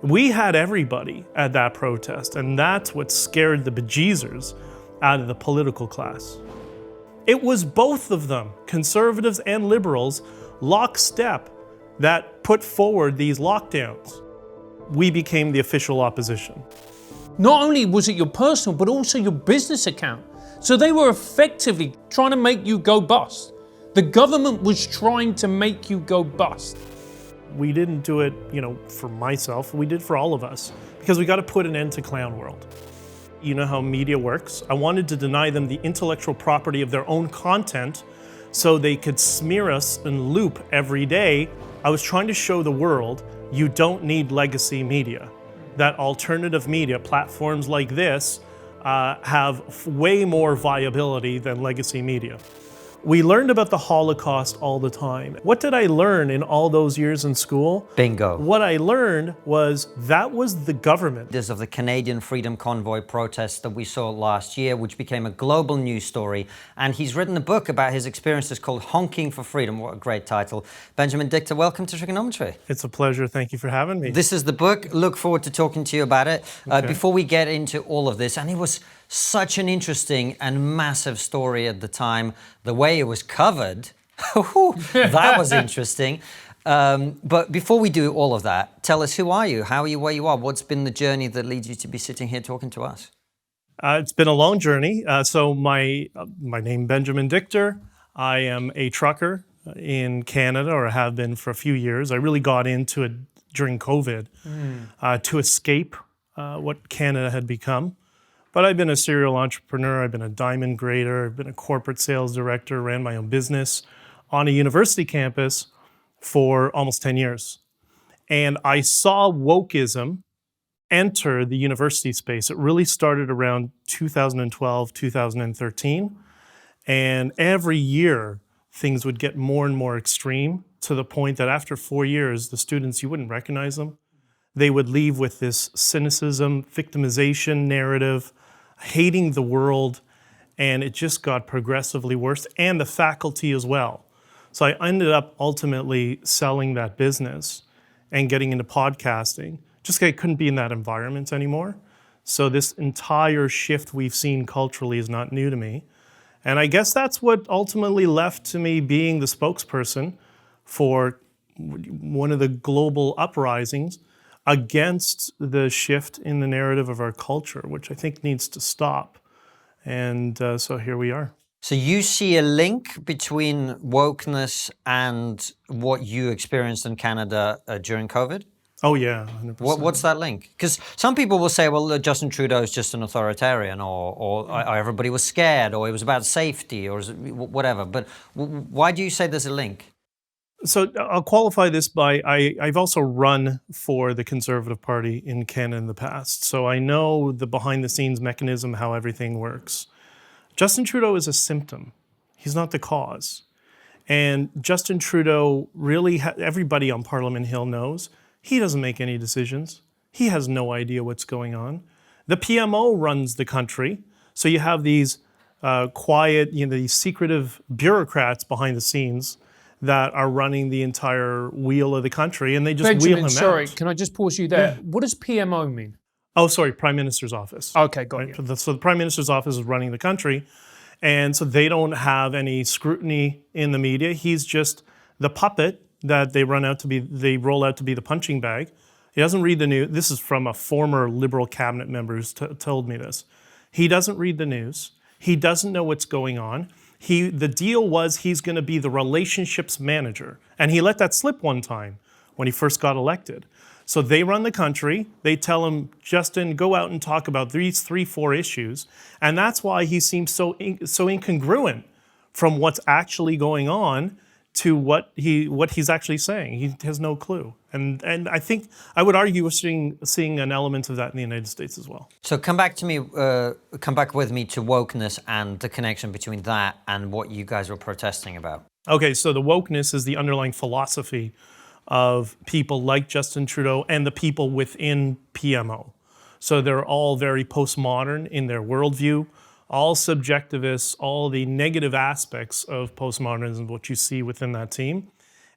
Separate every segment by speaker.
Speaker 1: We had everybody at that protest, and that's what scared the bejesus out of the political class. It was both of them, conservatives and liberals, lockstep, that put forward these lockdowns. We became the official opposition.
Speaker 2: Not only was it your personal, but also your business account. So they were effectively trying to make you go bust. The government was trying to make you go bust.
Speaker 1: We didn't do it, for myself. We did it for all of us, because we got to put an end to clown world. You know how media works. I wanted to deny them the intellectual property of their own content so they could smear us and loop every day. I was trying to show the world you don't need legacy media. That alternative media, platforms like this, have way more viability than legacy media. We learned about the Holocaust all the time. What did I learn in all those years in school?
Speaker 3: Bingo.
Speaker 1: What I learned was that was the government.
Speaker 3: Of the Canadian Freedom Convoy protests that we saw last year, which became a global news story. And he's written a book about his experiences called Honking for Freedom. What a great title. Benjamin Dichter, welcome to TRIGGERnometry.
Speaker 1: It's a pleasure. Thank you for having me.
Speaker 3: This is the book. Look forward to talking to you about it.
Speaker 1: Okay.
Speaker 3: Before we get into all of this, and it was such an interesting and massive story at the time, the way it was covered, that was interesting. But before we do all of that, tell us, who are you? How are you where you are? What's been the journey that leads you to be sitting here talking to us?
Speaker 1: It's been a long journey. So my name, Benjamin Dichter. I am a trucker in Canada, or have been for a few years. I really got into it during COVID to escape what Canada had become. But I've been a serial entrepreneur, I've been a diamond grader, I've been a corporate sales director, ran my own business on a university campus for almost 10 years. And I saw wokeism enter the university space. It really started around 2012, 2013. And every year, things would get more and more extreme, to the point that after 4 years, the students, you wouldn't recognize them. They would leave with this cynicism, victimization narrative, hating the world, and it just got progressively worse, and the faculty as well. So I ended up ultimately selling that business and getting into podcasting, just because I couldn't be in that environment anymore. So this entire shift we've seen culturally is not new to me. And I guess that's what ultimately left to me being the spokesperson for one of the global uprisings against the shift in the narrative of our culture, which I think needs to stop. And so here we are.
Speaker 3: So you see a link between wokeness and what you experienced in Canada during COVID?
Speaker 1: Oh yeah, 100%.
Speaker 3: What's that link? Because some people will say, well, Justin Trudeau is just an authoritarian, or everybody was scared, or it was about safety, or whatever. But why do you say there's a link?
Speaker 1: So I'll qualify this by, I've also run for the Conservative Party in Canada in the past. So I know the behind the scenes mechanism, how everything works. Justin Trudeau is a symptom. He's not the cause. And Justin Trudeau really, everybody on Parliament Hill knows, he doesn't make any decisions. He has no idea what's going on. The PMO runs the country. So you have these quiet, these secretive bureaucrats behind the scenes that are running the entire wheel of the country, and they just wheel him out.
Speaker 2: Sorry, can I just pause you there? Yeah. What does PMO mean?
Speaker 1: Oh, sorry, Prime Minister's Office.
Speaker 2: Okay, got you.
Speaker 1: So the Prime Minister's Office is running the country, and so they don't have any scrutiny in the media. He's just the puppet that they roll out to be the punching bag. He doesn't read the news. This is from a former Liberal cabinet member who's told me this. He doesn't read the news. He doesn't know what's going on. The deal was he's going to be the relationships manager. And he let that slip one time when he first got elected. So they run the country. They tell him, Justin, go out and talk about these 3-4 issues. And that's why he seems so incongruent from what's actually going on to what he's actually saying. He has no clue. And I think I would argue we're seeing an element of that in the United States as well.
Speaker 3: So come back with me to wokeness and the connection between that and what you guys were protesting about.
Speaker 1: Okay, so the wokeness is the underlying philosophy of people like Justin Trudeau and the people within PMO. So they're all very postmodern in their worldview, all subjectivists, all the negative aspects of postmodernism, what you see within that team.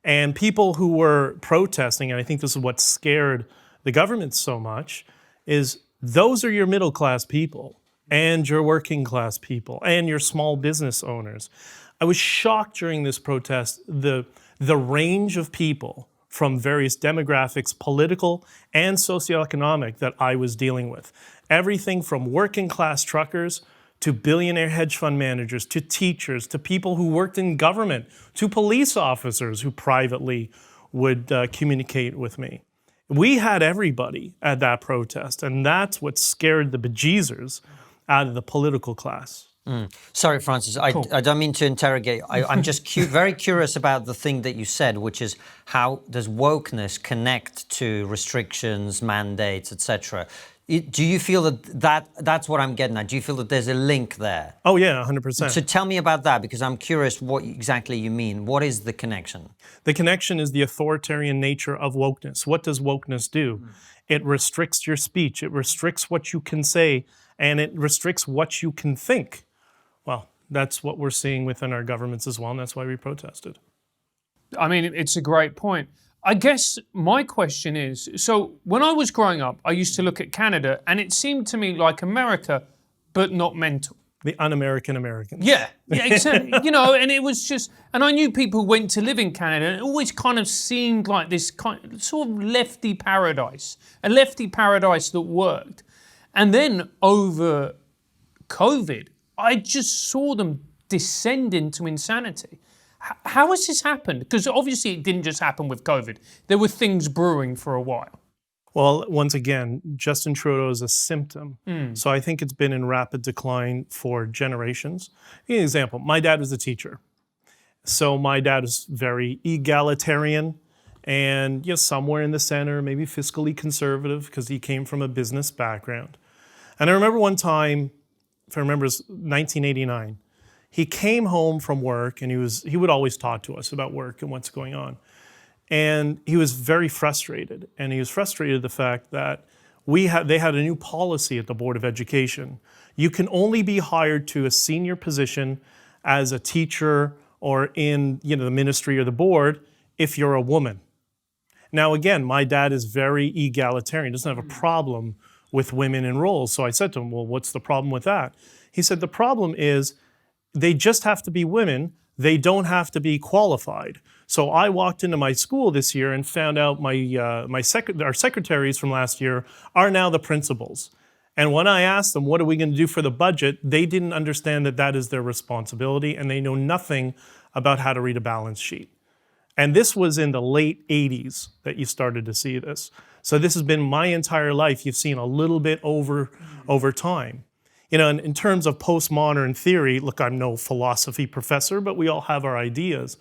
Speaker 1: And people who were protesting, and I think this is what scared the government so much is those are your middle class people and your working class people and your small business owners. I was shocked during this protest, the range of people from various demographics, political and socioeconomic, that I was dealing with. Everything from working class truckers to billionaire hedge fund managers, to teachers, to people who worked in government, to police officers who privately would communicate with me. We had everybody at that protest, and that's what scared the bejesus out of the political class.
Speaker 3: Sorry, Francis, I don't mean to interrogate. I'm just very curious about the thing that you said, which is how does wokeness connect to restrictions, mandates, etc.? Do you feel that that's what I'm getting at? Do you feel that there's a link there?
Speaker 1: Oh yeah, 100%.
Speaker 3: So tell me about that, because I'm curious what exactly you mean. What is the connection?
Speaker 1: The connection is the authoritarian nature of wokeness. What does wokeness do? It restricts your speech. It restricts what you can say, and it restricts what you can think. Well, that's what we're seeing within our governments as well, and that's why we protested.
Speaker 2: I mean, it's a great point. I guess my question is, so when I was growing up, I used to look at Canada and it seemed to me like America, but not mental.
Speaker 1: The un-American Americans.
Speaker 2: Yeah, exactly. And it was just, and I knew people who went to live in Canada, and it always kind of seemed like this sort of lefty paradise, a lefty paradise that worked. And then over COVID, I just saw them descend into insanity. How has this happened? Because obviously it didn't just happen with COVID. There were things brewing for a while.
Speaker 1: Well, once again, Justin Trudeau is a symptom. So I think it's been in rapid decline for generations. Give you an example. My dad was a teacher. So my dad is very egalitarian and somewhere in the center, maybe fiscally conservative because he came from a business background. And I remember one time, if I remember, it was 1989. He came home from work and he would always talk to us about work and what's going on. And he was very frustrated. And he was frustrated at the fact that they had a new policy at the Board of Education. You can only be hired to a senior position as a teacher or in the ministry or the board if you're a woman. Now again, my dad is very egalitarian, doesn't have a problem with women in roles. So I said to him, well, what's the problem with that? He said, the problem is they just have to be women. They don't have to be qualified. So I walked into my school this year and found out our secretaries from last year are now the principals. And when I asked them, what are we going to do for the budget? They didn't understand that that is their responsibility, and they know nothing about how to read a balance sheet. And this was in the late 80s that you started to see this. So this has been my entire life. You've seen a little bit over time. In terms of postmodern theory, look, I'm no philosophy professor, but we all have our ideas.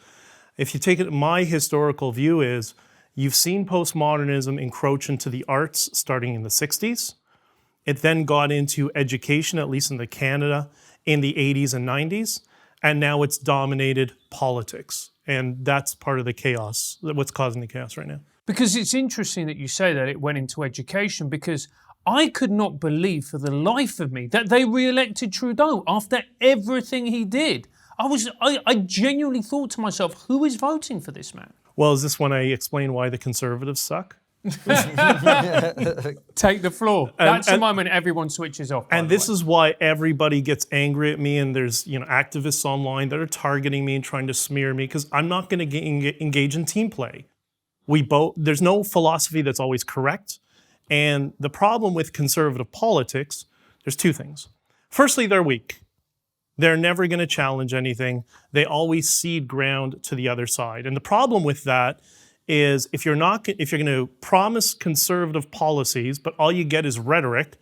Speaker 1: If you take it, my historical view is you've seen postmodernism encroach into the arts starting in the 60s. It then got into education, at least in Canada, in the 80s and 90s. And now it's dominated politics. And that's part of the chaos, what's causing the chaos right now.
Speaker 2: Because it's interesting that you say that it went into education, because I could not believe for the life of me that they re-elected Trudeau after everything he did. I genuinely thought to myself, who is voting for this man?
Speaker 1: Well, is this when I explain why the Conservatives suck?
Speaker 2: Take the floor. That's the moment everyone switches off.
Speaker 1: And this is why everybody gets angry at me, and there's activists online that are targeting me and trying to smear me, because I'm not going to engage in team play. There's no philosophy that's always correct. And the problem with conservative politics, there's two things. Firstly, they're weak. They're never going to challenge anything. They always cede ground to the other side. And the problem with that is if you're going to promise conservative policies, but all you get is rhetoric,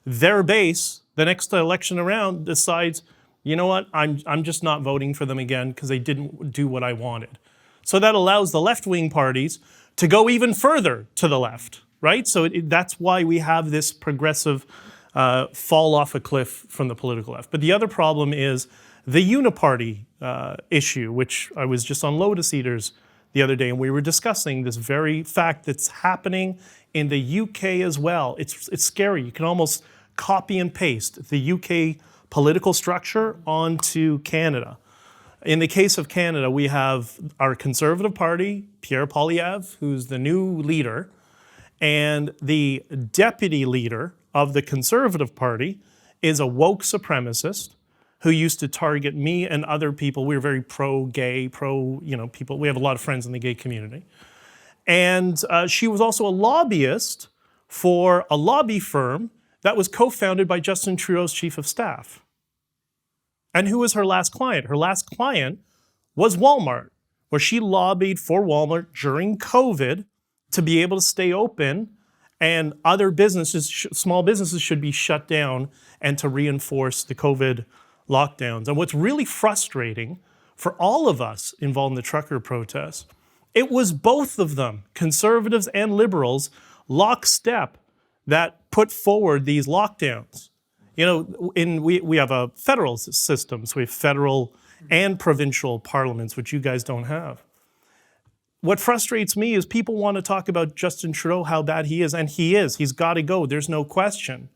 Speaker 1: their base, the next election around, decides, you know what, I'm just not voting for them again because they didn't do what I wanted. So that allows the left-wing parties to go even further to the left. Right? So that's why we have this progressive fall off a cliff from the political left. But the other problem is the uniparty issue, which I was just on Lotus Eaters the other day, and we were discussing this very fact that's happening in the UK as well. It's scary. You can almost copy and paste the UK political structure onto Canada. In the case of Canada, we have our Conservative Party, Pierre Poilievre, who's the new leader. And the deputy leader of the Conservative Party is a woke supremacist who used to target me and other people. We were very pro-gay, people. We have a lot of friends in the gay community. And she was also a lobbyist for a lobby firm that was co-founded by Justin Trudeau's chief of staff. And who was her last client? Her last client was Walmart, where she lobbied for Walmart during COVID to be able to stay open, and other businesses, small businesses, should be shut down, and to reinforce the COVID lockdowns. And what's really frustrating for all of us involved in the trucker protests, it was both of them, conservatives and liberals, lockstep, that put forward these lockdowns. You know, we have a federal system, so we have federal and provincial parliaments, which you guys don't have. What frustrates me is people want to talk about Justin Trudeau, how bad he is, and he is. He's got to go. There's no question.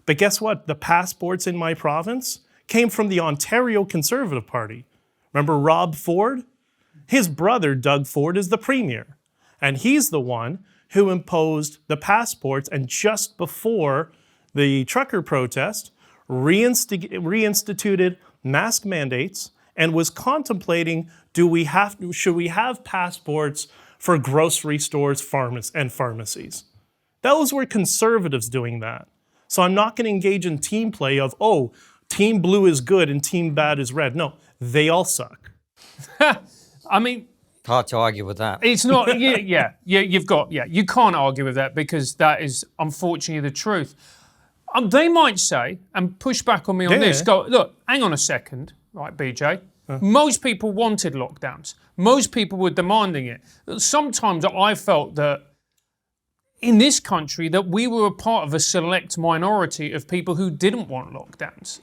Speaker 1: But guess what? The passports in my province came from the Ontario Conservative Party. Remember Rob Ford? His brother, Doug Ford, is the premier. And he's the one who imposed the passports, and just before the trucker protest, reinstituted mask mandates and was contemplating, should we have passports for grocery stores, and pharmacies? Those were conservatives doing that. So I'm not going to engage in team play of, oh, team blue is good and team bad is red. No, they all suck.
Speaker 2: I mean,
Speaker 3: hard to argue with that.
Speaker 2: It's not, you can't argue with that, because that is unfortunately the truth. They might say, and push back on me on this, go, look, hang on a second, right, BJ? Most people wanted lockdowns. Most people were demanding it. Sometimes I felt that in this country that we were a part of a select minority of people who didn't want lockdowns.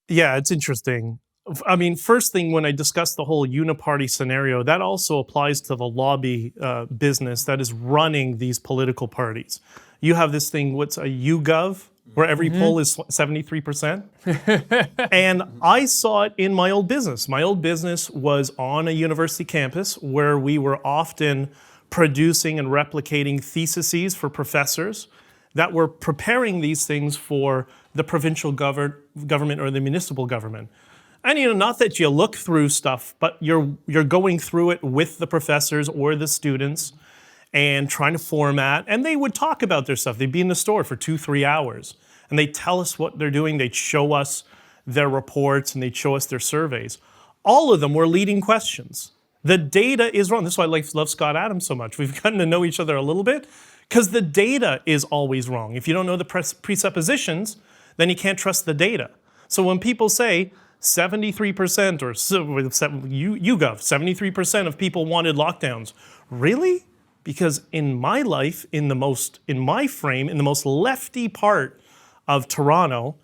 Speaker 1: Yeah, it's interesting. I mean, first thing, when I discussed the whole uniparty scenario, that also applies to the lobby business that is running these political parties. You have this thing, what's a YouGov, where every poll is 73%. And I saw it in my old business. My old business was on a university campus where we were often producing and replicating theses for professors that were preparing these things for the provincial government or the municipal government. And not that you look through stuff, but you're going through it with the professors or the students and trying to format. And they would talk about their stuff. They'd be in the store for 2-3 hours, and they'd tell us what they're doing. They'd show us their reports, and they'd show us their surveys. All of them were leading questions. The data is wrong. This is why I love Scott Adams so much. We've gotten to know each other a little bit, because the data is always wrong. If you don't know the presuppositions, then you can't trust the data. So when people say 73% or YouGov, 73% of people wanted lockdowns, really? Because in my life, in the most lefty part of Toronto,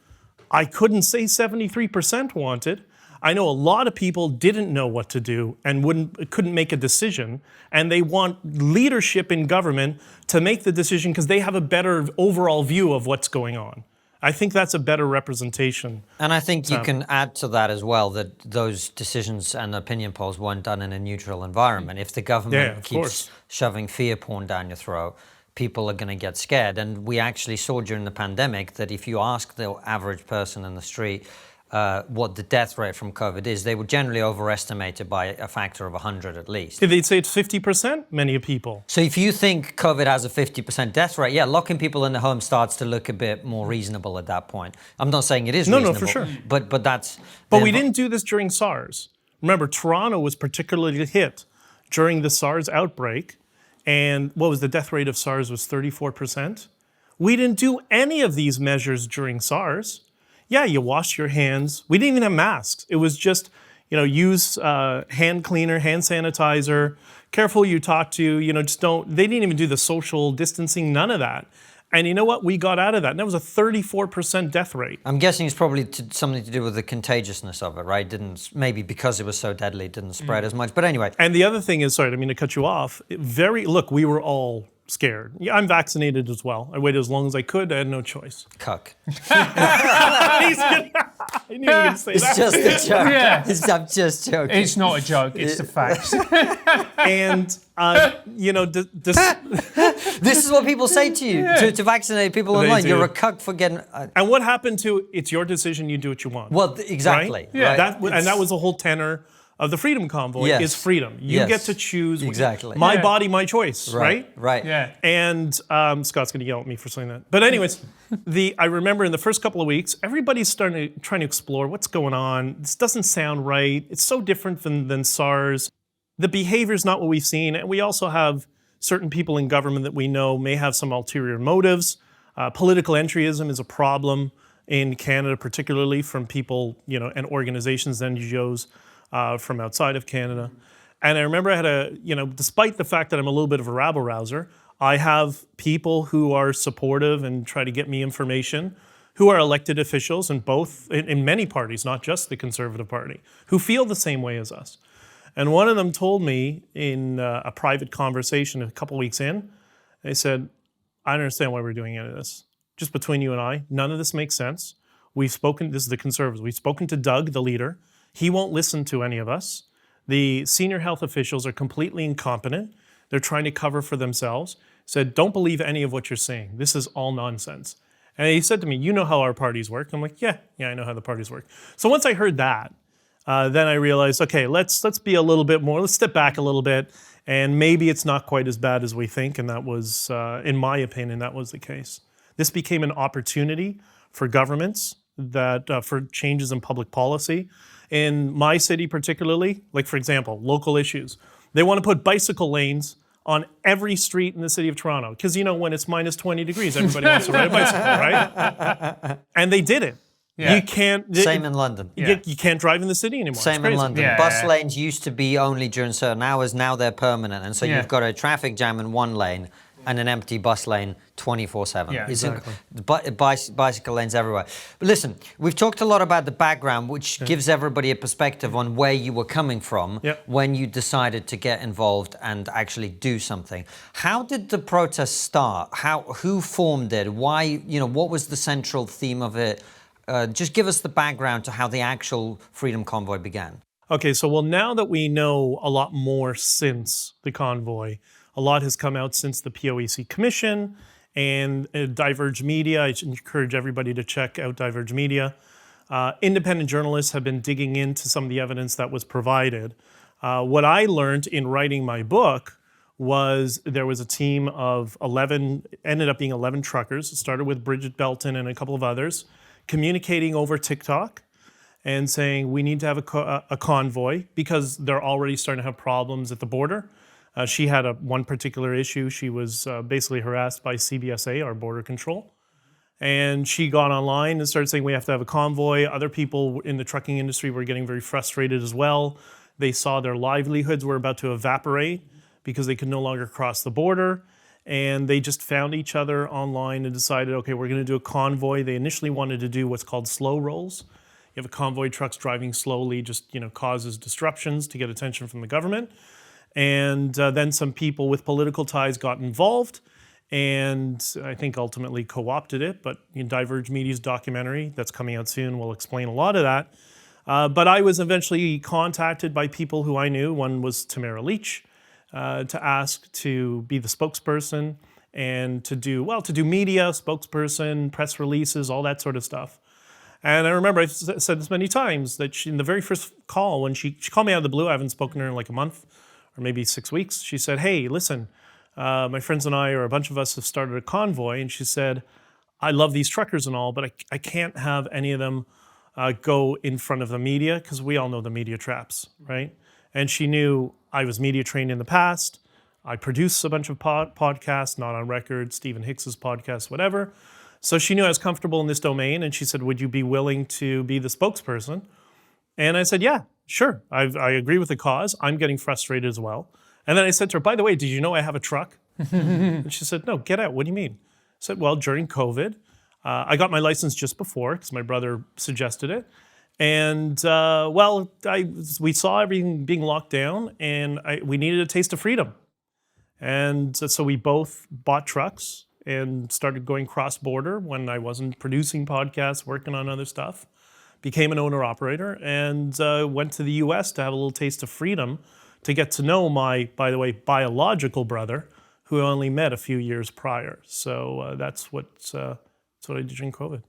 Speaker 1: I couldn't say 73% wanted. I know a lot of people didn't know what to do and couldn't make a decision, and they want leadership in government to make the decision because they have a better overall view of what's going on. I think that's a better representation.
Speaker 3: And I think you can add to that as well that those decisions and opinion polls weren't done in a neutral environment. If the government keeps shoving fear porn down your throat, people are going to get scared. And we actually saw during the pandemic that if you ask the average person in the street what the death rate from COVID is, they would generally overestimate it by a factor of 100 at least.
Speaker 1: They'd say it's 50%, many people.
Speaker 3: So if you think COVID has a 50% death rate, locking people in the home starts to look a bit more reasonable at that point. I'm not saying it is reasonable.
Speaker 1: No, for sure.
Speaker 3: But that's...
Speaker 1: But we didn't do this during SARS. Remember, Toronto was particularly hit during the SARS outbreak, and what was the death rate of SARS was 34%. We didn't do any of these measures during SARS. Yeah, you wash your hands. We didn't even have masks. It was just, use hand cleaner, hand sanitizer. Careful who you talk to. Just don't. They didn't even do the social distancing. None of that. And you know what? We got out of that. And that was a 34% death rate.
Speaker 3: I'm guessing it's probably something to do with the contagiousness of it, right? Maybe because it was so deadly, it didn't spread as much. But anyway.
Speaker 1: And the other thing is, sorry, I didn't mean to cut you off. We were all scared. Yeah, I'm vaccinated as well. I waited as long as I could. I had no choice.
Speaker 3: Cuck.
Speaker 1: I knew you were going to say
Speaker 3: It's
Speaker 1: that.
Speaker 3: just a joke.
Speaker 2: Yeah.
Speaker 3: I'm just joking.
Speaker 2: It's not a joke, it's the facts.
Speaker 1: And,
Speaker 3: This is what people say to you, to vaccinate people
Speaker 1: They
Speaker 3: online.
Speaker 1: do.
Speaker 3: You're a cuck for getting...
Speaker 1: and what happened to it's your decision, you do what you want.
Speaker 3: well, exactly.
Speaker 1: Right?
Speaker 2: Yeah.
Speaker 3: Right.
Speaker 1: And that was the whole tenor of the Freedom Convoy
Speaker 3: Yes.
Speaker 1: is freedom. You
Speaker 3: Yes.
Speaker 1: get to choose.
Speaker 3: Exactly.
Speaker 1: My
Speaker 2: Yeah.
Speaker 1: body, my choice, right?
Speaker 3: Right.
Speaker 2: Yeah.
Speaker 1: And Scott's going to yell at me for saying that. But anyways, I remember in the first couple of weeks, everybody's trying to explore what's going on. This doesn't sound right. It's so different than SARS. The behavior is not what we've seen. And we also have certain people in government that we know may have some ulterior motives. Political entryism is a problem in Canada, particularly from people, and organizations, NGOs from outside of Canada. And I remember I had despite the fact that I'm a little bit of a rabble-rouser, I have people who are supportive and try to get me information, who are elected officials in many parties, not just the Conservative Party, who feel the same way as us. And one of them told me in a private conversation a couple weeks in, they said, I don't understand why we're doing any of this. Just between you and I, none of this makes sense. This is the Conservatives, we've spoken to Doug, the leader. He won't listen to any of us. The senior health officials are completely incompetent. They're trying to cover for themselves. Said, don't believe any of what you're saying. This is all nonsense. And he said to me, you know how our parties work? I'm like, yeah, I know how the parties work. So once I heard that, then I realized, okay, let's be a little bit more, let's step back a little bit, and maybe it's not quite as bad as we think, and that was, in my opinion, that was the case. This became an opportunity for governments for changes in public policy. In my city particularly, like for example, local issues. They want to put bicycle lanes on every street in the city of Toronto, because when it's minus 20 degrees, everybody wants to ride a bicycle, right? And they did it.
Speaker 2: Yeah.
Speaker 1: You can't.
Speaker 3: Same in London.
Speaker 1: You can't drive in the city anymore.
Speaker 3: Same
Speaker 1: It's
Speaker 3: in
Speaker 1: crazy.
Speaker 3: London.
Speaker 2: Yeah,
Speaker 3: Bus
Speaker 2: yeah.
Speaker 3: lanes used to be only during certain hours. Now they're permanent. And so
Speaker 2: Yeah.
Speaker 3: you've got a traffic jam in one lane and an empty bus lane 24/7.
Speaker 2: Yeah,
Speaker 1: exactly.
Speaker 3: Bicycle lanes everywhere. But listen, we've talked a lot about the background, which gives everybody a perspective on where you were coming from
Speaker 1: Yep.
Speaker 3: when you decided to get involved and actually do something. How did the protest start? Who formed it? Why? What was the central theme of it? Just give us the background to how the actual Freedom Convoy began.
Speaker 1: Okay, so now that we know a lot more since the convoy, a lot has come out since the POEC Commission and Diverge Media. I should encourage everybody to check out Diverge Media. Independent journalists have been digging into some of the evidence that was provided. What I learned in writing my book was there was a team of 11, ended up being 11 truckers. It started with Bridget Belton and a couple of others, communicating over TikTok and saying we need to have a convoy because they're already starting to have problems at the border. She had one particular issue. She was basically harassed by CBSA, our border control. And she got online and started saying we have to have a convoy. Other people in the trucking industry were getting very frustrated as well. They saw their livelihoods were about to evaporate because they could no longer cross the border. And they just found each other online and decided, okay, we're going to do a convoy. They initially wanted to do what's called slow rolls. You have a convoy, trucks driving slowly, just causes disruptions to get attention from the government. And then some people with political ties got involved, and I think ultimately co-opted it. But Diverge Media's documentary that's coming out soon will explain a lot of that. But I was eventually contacted by people who I knew. One was Tamara Leach, to ask to be the spokesperson and to do media, spokesperson, press releases, all that sort of stuff. And I remember I've said this many times that in the very first call, when she called me out of the blue, I haven't spoken to her in like a month or maybe 6 weeks. She said, hey, listen, my friends and I, or a bunch of us, have started a convoy. And she said, I love these truckers and all, but I can't have any of them go in front of the media because we all know the media traps, right? And she knew I was media trained in the past. I produce a bunch of podcasts, Not on Record, Stephen Hicks's podcast, whatever. So she knew I was comfortable in this domain, and she said, would you be willing to be the spokesperson? And I said, yeah, sure. I agree with the cause. I'm getting frustrated as well. And then I said to her, by the way, did you know I have a truck? And she said, no, get out. What do you mean? I said, well, during COVID, I got my license just before because my brother suggested it. And, we saw everything being locked down, and we needed a taste of freedom. And so we both bought trucks and started going cross-border when I wasn't producing podcasts, working on other stuff. Became an owner-operator and went to the US to have a little taste of freedom, to get to know my, by the way, biological brother, who I only met a few years prior. So that's what I did during COVID.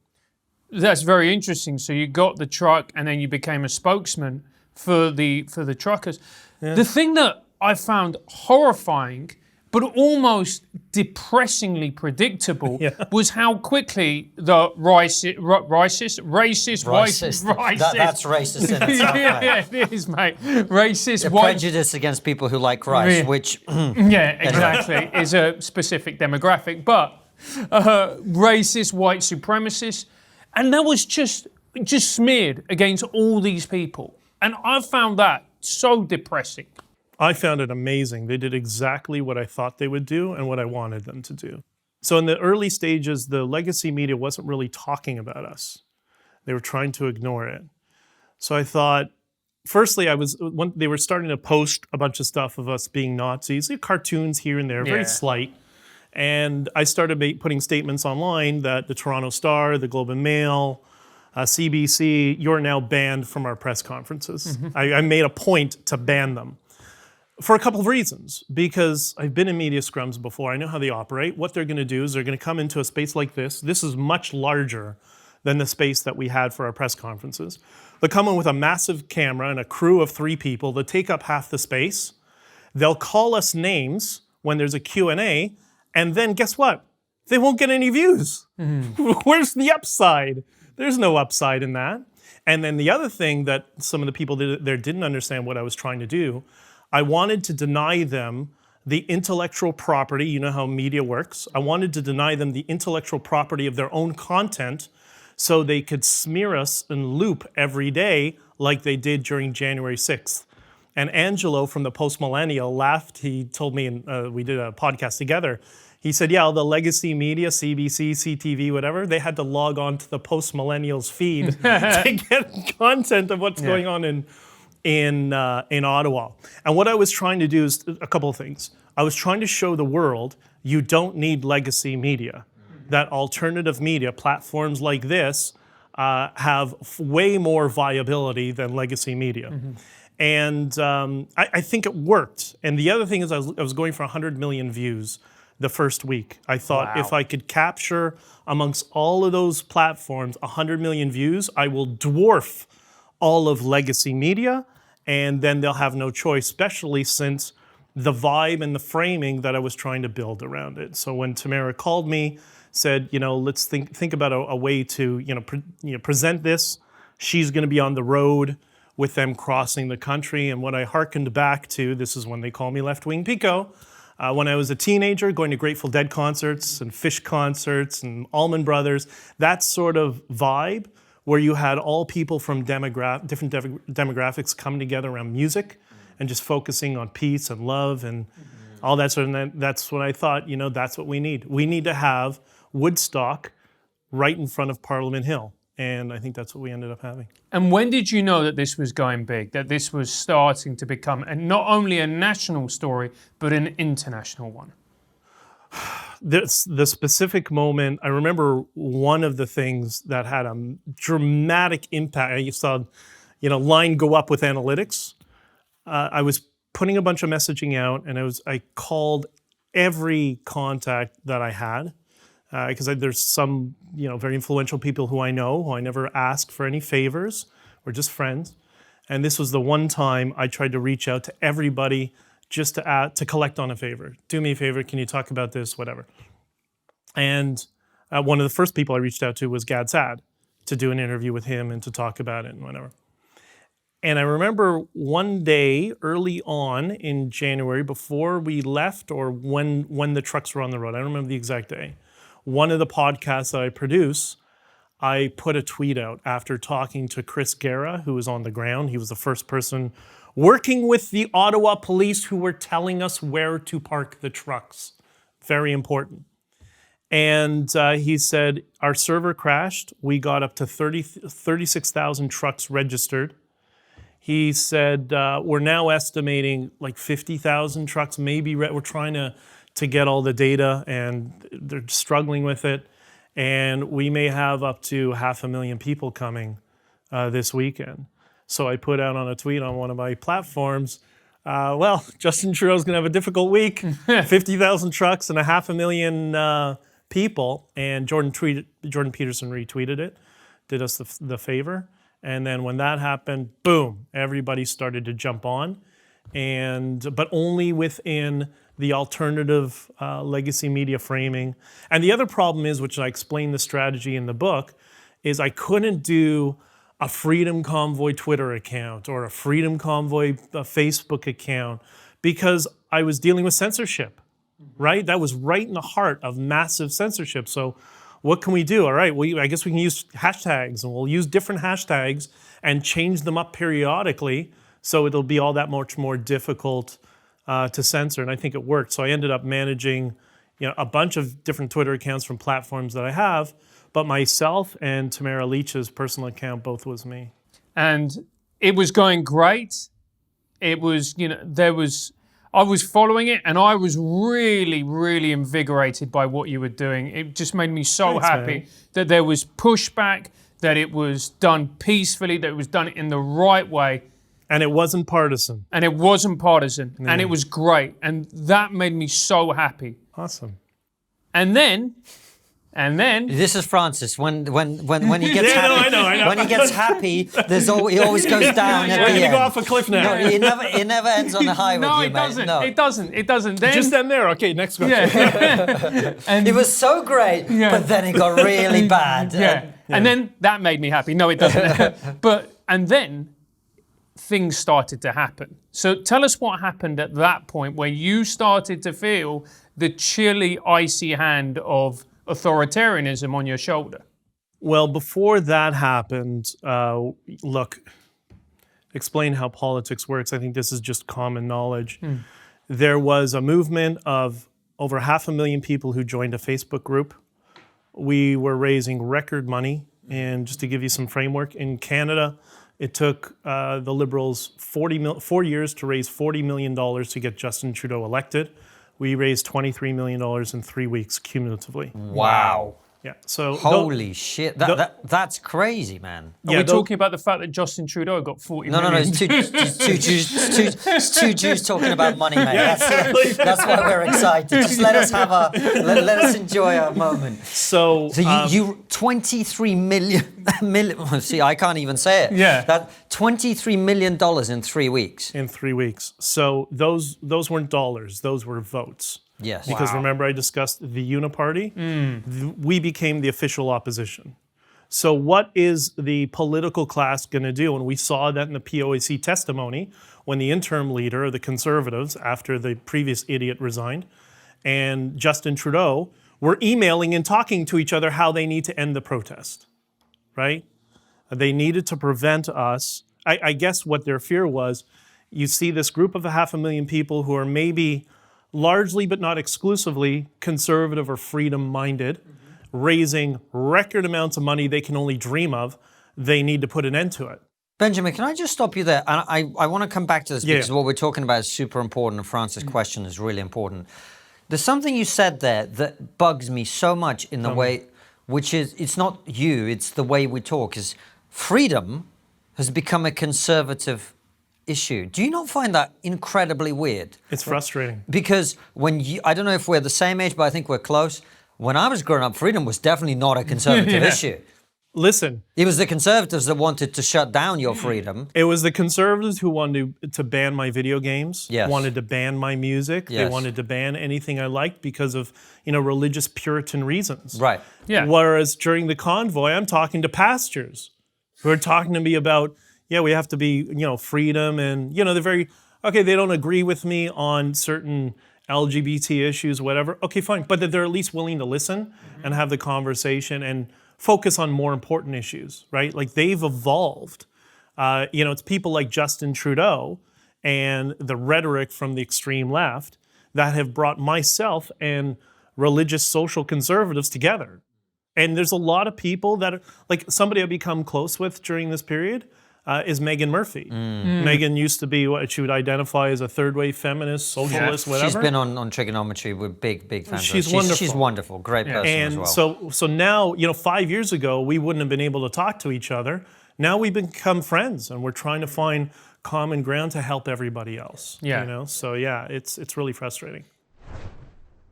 Speaker 2: That's very interesting. So you got the truck and then you became a spokesman for the truckers. Yeah. The thing that I found horrifying, but almost depressingly predictable, was how quickly the racist.
Speaker 3: That's racist in itself.
Speaker 2: Yeah, it is, mate. Racist.
Speaker 3: Prejudice against people who like rice, which...
Speaker 2: yeah, exactly, is a specific demographic. But racist, white supremacists, and that was just smeared against all these people. And I found that so depressing.
Speaker 1: I found it amazing. They did exactly what I thought they would do and what I wanted them to do. So in the early stages, the legacy media wasn't really talking about us. They were trying to ignore it. So I thought, firstly, they were starting to post a bunch of stuff of us being Nazis, cartoons here and there, very slight. And I started putting statements online that the Toronto Star, the Globe and Mail, CBC, you're now banned from our press conferences. Mm-hmm. I made a point to ban them. For a couple of reasons, because I've been in media scrums before. I know how they operate. What they're going to do is they're going to come into a space like this. This is much larger than the space that we had for our press conferences. They'll come in with a massive camera and a crew of 3 people that take up half the space. They'll call us names when there's a Q&A, and then guess what? They won't get any views. Mm-hmm. Where's the upside? There's no upside in that. And then the other thing that some of the people there didn't understand what I was trying to do, I wanted to deny them the intellectual property. You know how media works. I wanted to deny them the intellectual property of their own content so they could smear us and loop every day like they did during January 6th. And Angelo from the Post Millennial laughed. He told me, we did a podcast together. He said, yeah, the legacy media, CBC, CTV, whatever, they had to log on to the Post Millennial's feed to get content of what's going on in Ottawa. And what I was trying to do is a couple of things. I was trying to show the world you don't need legacy media. That alternative media, platforms like this, have way more viability than legacy media. Mm-hmm. And I think it worked. And the other thing is I was going for 100 million views the first week. I thought if I could capture amongst all of those platforms 100 million views, I will dwarf all of legacy media, and then they'll have no choice, especially since the vibe and the framing that I was trying to build around it. So when Tamara called me, said, let's think about a way to present this. She's going to be on the road with them crossing the country. And what I hearkened back to, this is when they call me Left-Wing Pico, when I was a teenager, going to Grateful Dead concerts and Fish concerts and Allman Brothers, that sort of vibe where you had all people from different demographics coming together around music and just focusing on peace and love and all that sort of thing. That's what I thought, that's what we need. We need to have Woodstock right in front of Parliament Hill. And I think that's what we ended up having.
Speaker 2: And when did you know that this was going big, that this was starting to become not only a national story, but an international one?
Speaker 1: The specific moment, I remember one of the things that had a dramatic impact. I saw, line go up with analytics. I was putting a bunch of messaging out, and I called every contact that I had. Because there's some, very influential people who I know, who I never ask for any favors. We're just friends. And this was the one time I tried to reach out to everybody just to collect on a favor. Do me a favor, can you talk about this, whatever. And one of the first people I reached out to was Gad Saad, to do an interview with him and to talk about it and whatever. And I remember one day early on in January, before we left or when the trucks were on the road, I don't remember the exact day, one of the podcasts that I produce, I put a tweet out after talking to Chris Guerra, who was on the ground. He was the first person working with the Ottawa police who were telling us where to park the trucks. Very important. And he said, our server crashed. We got up to 36,000 trucks registered. He said, we're now estimating like 50,000 trucks, maybe we're trying to get all the data and they're struggling with it. And we may have up to 500,000 people coming this weekend. So I put out on a tweet on one of my platforms, well, Justin Trudeau's going to have a difficult week, 50,000 trucks and 500,000 people. And Jordan Peterson retweeted it, did us the favor. And then when that happened, boom, everybody started to jump on. But only within the alternative legacy media framing. And the other problem is, which I explain the strategy in the book, is I couldn't do a Freedom Convoy Twitter account or a Freedom Convoy Facebook account because I was dealing with censorship, right? That was right in the heart of massive censorship. So what can we do? All right, well, I guess we can use hashtags, and we'll use different hashtags and change them up periodically so it'll be all that much more difficult to censor, and I think it worked. So I ended up managing a bunch of different Twitter accounts from platforms that I have, but myself and Tamara Leach's personal account both was me.
Speaker 2: And it was going great. It was, I was following it, and I was really, really invigorated by what you were doing. It just made me so happy that there was pushback, that it was done peacefully, that it was done in the right way.
Speaker 1: And it wasn't partisan.
Speaker 2: And it wasn't partisan. Yeah. And it was great. And that made me so happy.
Speaker 1: Awesome.
Speaker 2: And then
Speaker 3: this is Francis. When he gets happy,
Speaker 1: I know.
Speaker 3: When he gets happy, he always goes down at the end.
Speaker 1: We're gonna go off a cliff now.
Speaker 3: No, it never ends on a high with you,
Speaker 2: it doesn't.
Speaker 3: No,
Speaker 2: it doesn't. Then,
Speaker 1: just end there. Okay, next question.
Speaker 2: Yeah. And
Speaker 3: it was so great, but then it got really bad.
Speaker 2: Yeah. And then that made me happy. No, it doesn't. And then things started to happen. So tell us what happened at that point where you started to feel the chilly, icy hand of authoritarianism on your shoulder.
Speaker 1: Well, before that happened, look, explain how politics works. I think this is just common knowledge. There was a movement of over 500,000 people who joined a Facebook group. We were raising record money. And just to give you some framework, in Canada, it took the Liberals 4 years to raise $40 million to get Justin Trudeau elected. We raised $23 million in 3 weeks cumulatively.
Speaker 3: Wow.
Speaker 1: Yeah. So
Speaker 3: holy shit. That's crazy, man.
Speaker 2: Are we talking about the fact that Justin Trudeau got 40 million?
Speaker 3: No. It's two Jews talking about money, mate. That's why we're excited. Just let us let us enjoy our moment.
Speaker 1: So
Speaker 3: you 23 million. See, I can't even say it.
Speaker 2: Yeah.
Speaker 3: That $23 million in 3 weeks.
Speaker 1: In 3 weeks. So those weren't dollars. Those were votes.
Speaker 3: Yes.
Speaker 1: Because remember I discussed the Uniparty? We became the official opposition. So what is the political class going to do? And we saw that in the POAC testimony when the interim leader of the Conservatives, after the previous idiot resigned, and Justin Trudeau were emailing and talking to each other how they need to end the protest, right? They needed to prevent us. I guess what their fear was, you see this group of 500,000 people who are maybe largely but not exclusively conservative or freedom-minded, raising record amounts of money they can only dream of. They need to put an end to it.
Speaker 3: Benjamin, can I just stop you there? And I want to come back to this because what we're talking about is super important, and Francis' question is really important. There's something you said there that bugs me so much in the way, which is, it's not you, it's the way we talk, is freedom has become a conservative issue. Do you not find that incredibly weird?
Speaker 1: It's frustrating.
Speaker 3: Because I don't know if we're the same age, but I think we're close. When I was growing up, freedom was definitely not a conservative issue.
Speaker 1: Listen.
Speaker 3: It was the Conservatives that wanted to shut down your freedom.
Speaker 1: It was the Conservatives who wanted to ban my video games, wanted to ban my music, they wanted to ban anything I liked because of, religious Puritan reasons.
Speaker 3: Right.
Speaker 2: Yeah.
Speaker 1: Whereas during the convoy, I'm talking to pastors who are talking to me about, we have to be, freedom, and, they're very, they don't agree with me on certain LGBT issues, whatever. Okay, fine. But that they're at least willing to listen and have the conversation and focus on more important issues, right? Like they've evolved. It's people like Justin Trudeau and the rhetoric from the extreme left that have brought myself and religious social conservatives together. And there's a lot of people that are, like somebody I've become close with during this period, is Megan Murphy. Megan used to be what she would identify as a third-wave feminist, socialist, whatever.
Speaker 3: She's been on TRIGGERnometry. We're big fans of her.
Speaker 1: She's wonderful.
Speaker 3: She's wonderful. Great person as well.
Speaker 1: And so now, 5 years ago, we wouldn't have been able to talk to each other. Now we've become friends, and we're trying to find common ground to help everybody else. So yeah, it's really frustrating.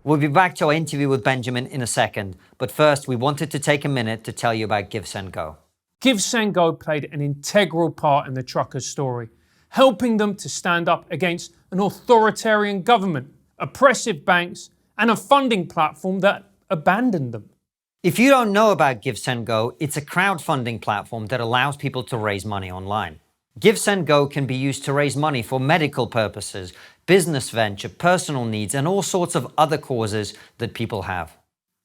Speaker 3: We'll be back to our interview with Benjamin in a second, but first we wanted to take a minute to tell you about GiveSendGo.
Speaker 2: GiveSendGo played an integral part in the truckers' story, helping them to stand up against an authoritarian government, oppressive banks, and a funding platform that abandoned them.
Speaker 3: If you don't know about GiveSendGo, it's a crowdfunding platform that allows people to raise money online. GiveSendGo can be used to raise money for medical purposes, business venture, personal needs, and all sorts of other causes that people have.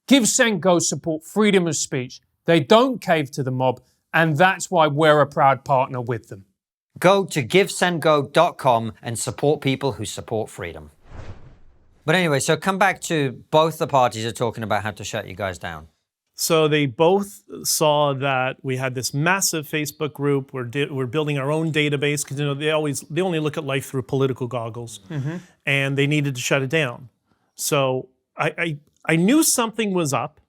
Speaker 2: GiveSendGo support freedom of speech. They don't cave to the mob, and that's why we're a proud partner with them.
Speaker 3: Go to GiveSendGo.com and support people who support freedom. But anyway, so come back to both the parties are talking about how to shut you guys down.
Speaker 1: So they both saw that we had this massive Facebook group. We're building our own database because they only look at life through political goggles, and they needed to shut it down. So I knew something was up,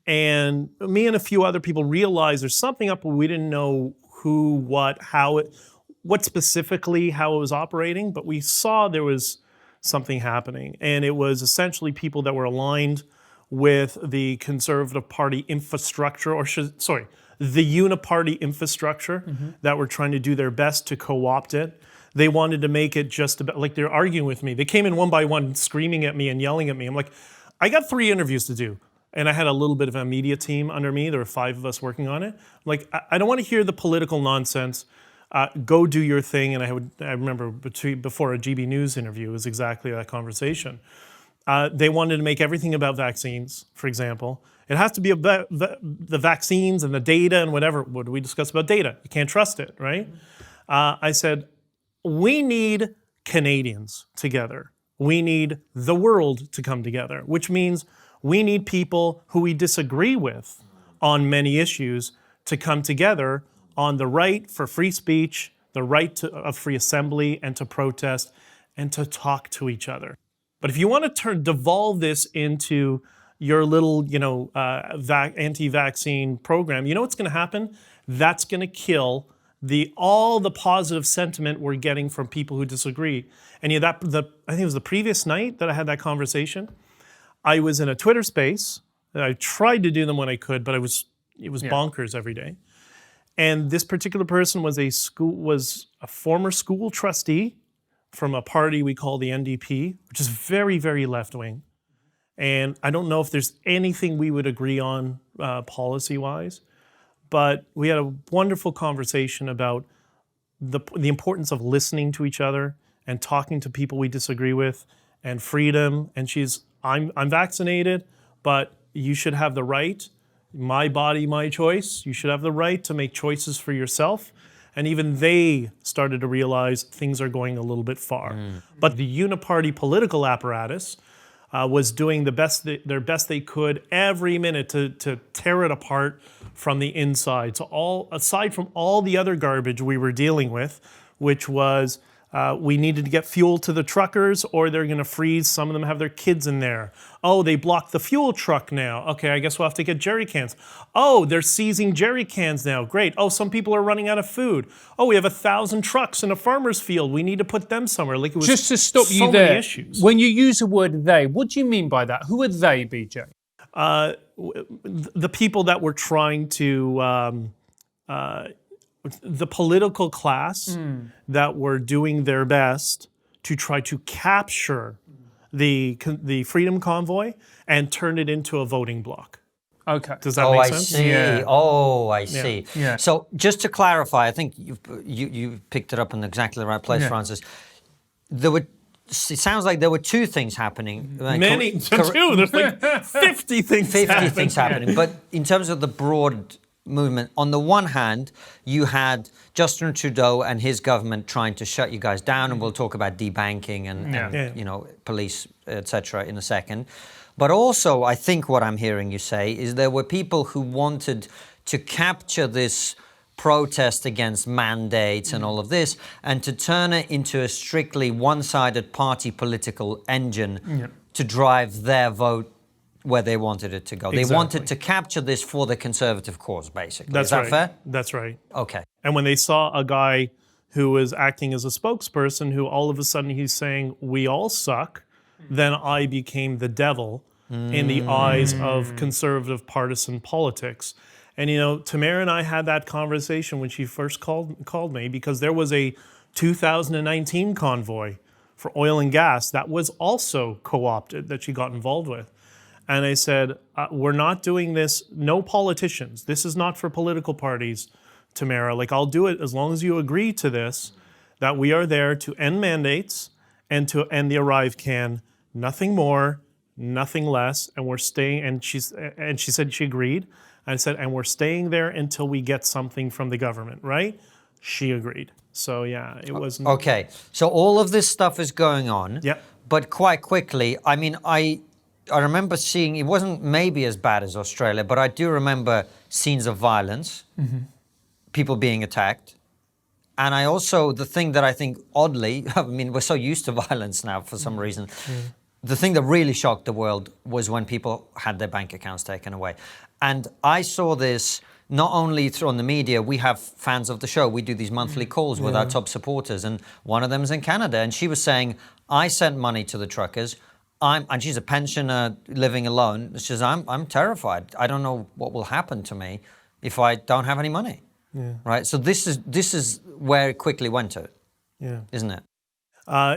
Speaker 1: and me and a few other people realized there's something up, but we didn't know who, what, how what specifically how it was operating. But we saw there was something happening, and it was essentially people that were aligned with the Conservative Party infrastructure, the Uniparty infrastructure that were trying to do their best to co-opt it. They wanted to make it just about, like they're arguing with me. They came in one by one screaming at me and yelling at me. I'm like, I got 3 interviews to do. And I had a little bit of a media team under me. There were 5 of us working on it. I'm like, I don't want to hear the political nonsense. Go do your thing. And I remember before a GB News interview, it was exactly that conversation. They wanted to make everything about vaccines, for example. It has to be about the vaccines and the data and whatever. What do we discuss about data? You can't trust it, right? I said, we need Canadians together. We need the world to come together, which means we need people who we disagree with on many issues to come together on the right for free speech, the right of free assembly and to protest and to talk to each other. But if you want to devolve this into your little, anti-vaccine program, you know what's going to happen? That's going to kill all the positive sentiment we're getting from people who disagree. And I think it was the previous night that I had that conversation. I was in a Twitter space. I tried to do them when I could, but it was bonkers every day. And this particular person was a former school trustee from a party we call the NDP, which is very, very left-wing. And I don't know if there's anything we would agree on policy-wise, but we had a wonderful conversation about the importance of listening to each other and talking to people we disagree with and freedom. And I'm vaccinated, but you should have the right, my body, my choice. You should have the right to make choices for yourself. And even they started to realize things are going a little bit far. But the uniparty political apparatus was doing their best they could every minute to tear it apart from the inside. So aside from all the other garbage we were dealing with, which was we needed to get fuel to the truckers or they're going to freeze. Some of them have their kids in there. Oh, they blocked the fuel truck now. Okay, I guess we'll have to get jerry cans. Oh, they're seizing jerry cans now. Great. Oh, some people are running out of food. Oh, we have 1,000 trucks in a farmer's field. We need to put them somewhere. Like it was
Speaker 2: just to stop
Speaker 1: so
Speaker 2: you there.
Speaker 1: Many issues.
Speaker 2: When you use the word they, what do you mean by that? Who are they, BJ?
Speaker 1: The people that were trying to the political class that were doing their best to try to capture the Freedom Convoy and turn it into a voting bloc.
Speaker 2: Okay.
Speaker 1: Does that make sense?
Speaker 3: See.
Speaker 2: Yeah.
Speaker 3: Oh, I see.
Speaker 2: Yeah.
Speaker 3: So just to clarify, I think you picked it up in exactly the right place, Francis. It sounds like there were 2 things happening.
Speaker 1: Many, 2. There's like 50 things
Speaker 3: 50 things happening. But in terms of the broad movement, on the one hand, you had Justin Trudeau and his government trying to shut you guys down, and we'll talk about debanking and police, etc. in a second. But also, I think what I'm hearing you say is there were people who wanted to capture this protest against mandates and all of this, and to turn it into a strictly one-sided party political engine to drive their vote where they wanted it to go. They wanted to capture this for the conservative cause, basically.
Speaker 1: That's
Speaker 3: Is that
Speaker 1: right.
Speaker 3: fair?
Speaker 1: That's right.
Speaker 3: Okay.
Speaker 1: And when they saw a guy who was acting as a spokesperson, who all of a sudden he's saying, we all suck, then I became the devil in the eyes of conservative partisan politics. And, you know, Tamara and I had that conversation when she first called me, because there was a 2019 convoy for oil and gas that was also co-opted, that she got involved with. And I said, we're not doing this, no politicians. This is not for political parties, Tamara. Like, I'll do it as long as you agree to this, that we are there to end mandates and to end the arrive can, nothing more, nothing less, and we're staying, and she said she agreed. I said, and we're staying there until we get something from the government, right? She agreed. So yeah, it was...
Speaker 3: Okay, so all of this stuff is going on,
Speaker 1: Yep.
Speaker 3: but quite quickly, I mean, I remember seeing, it wasn't maybe as bad as Australia, but I do remember scenes of violence, people being attacked. And I also, the thing that I think oddly, I mean, we're so used to violence now for some reason, the thing that really shocked the world was when people had their bank accounts taken away. And I saw this not only on the media, we have fans of the show, we do these monthly calls with our top supporters, and one of them is in Canada, and she was saying, I sent money to the truckers, and she's a pensioner living alone. She says, I'm terrified. I don't know what will happen to me if I don't have any money. Right? So this is where it quickly went to, isn't it?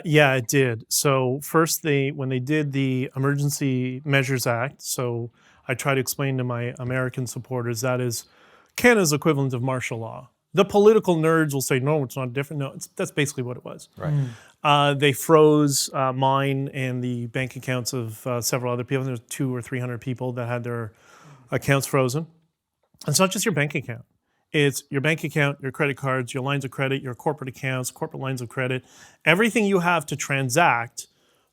Speaker 1: Yeah, it did. So first, when they did the Emergency Measures Act, so I try to explain to my American supporters, that is Canada's equivalent of martial law. The political nerds will say, no, it's not different. No, that's basically what it was.
Speaker 3: Right.
Speaker 1: They froze mine and the bank accounts of several other people. There's 200 or 300 people that had their accounts frozen. It's not just your bank account. It's your bank account, your credit cards, your lines of credit, your corporate accounts, corporate lines of credit. Everything you have to transact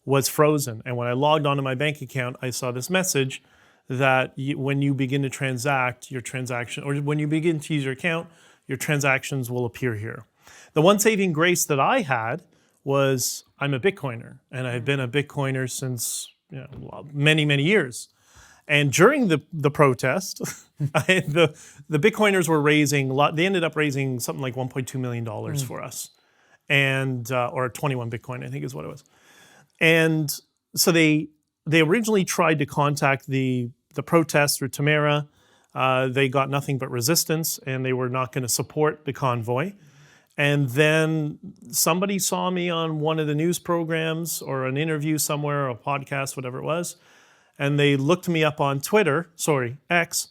Speaker 1: was frozen. And when I logged onto my bank account, I saw this message that when you begin to transact your transaction, or when you begin to use your account, your transactions will appear here. The one saving grace that I had was I'm a Bitcoiner, and I've been a Bitcoiner since many, many years. And during the protest, the Bitcoiners were raising, they ended up raising something like $1.2 million for us, and or 21 Bitcoin, I think is what it was. And so they originally tried to contact the protest through Tamara. They got nothing but resistance, and they were not going to support the convoy. And then somebody saw me on one of the news programs or an interview somewhere, or a podcast, whatever it was, and they looked me up on Twitter, X,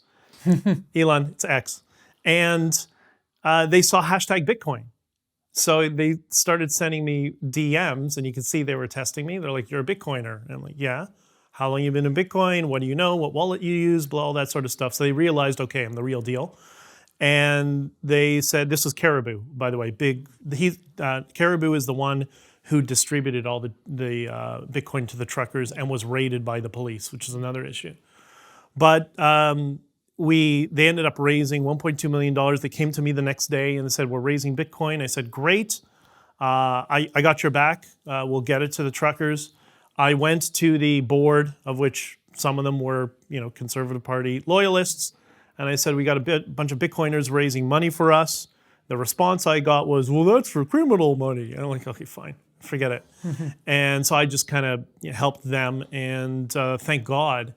Speaker 1: Elon, it's X, and they saw hashtag Bitcoin. So they started sending me DMs, and you can see they were testing me. They're like, you're a Bitcoiner. And I'm like, yeah. How long you been in Bitcoin? What do you know? What wallet you use? Blah, all that sort of stuff. So they realized, okay, I'm the real deal. And they said, this is Caribou, by the way. Caribou is the one who distributed all the Bitcoin to the truckers and was raided by the police, which is another issue. But they ended up raising $1.2 million. They came to me the next day and they said, we're raising Bitcoin. I said, great. I got your back. We'll get it to the truckers. I went to the board, of which some of them were, Conservative Party loyalists, and I said, we got a bunch of Bitcoiners raising money for us. The response I got was, well, that's for criminal money. And I'm like, okay, fine, forget it. And so I just kind of helped them, and thank God,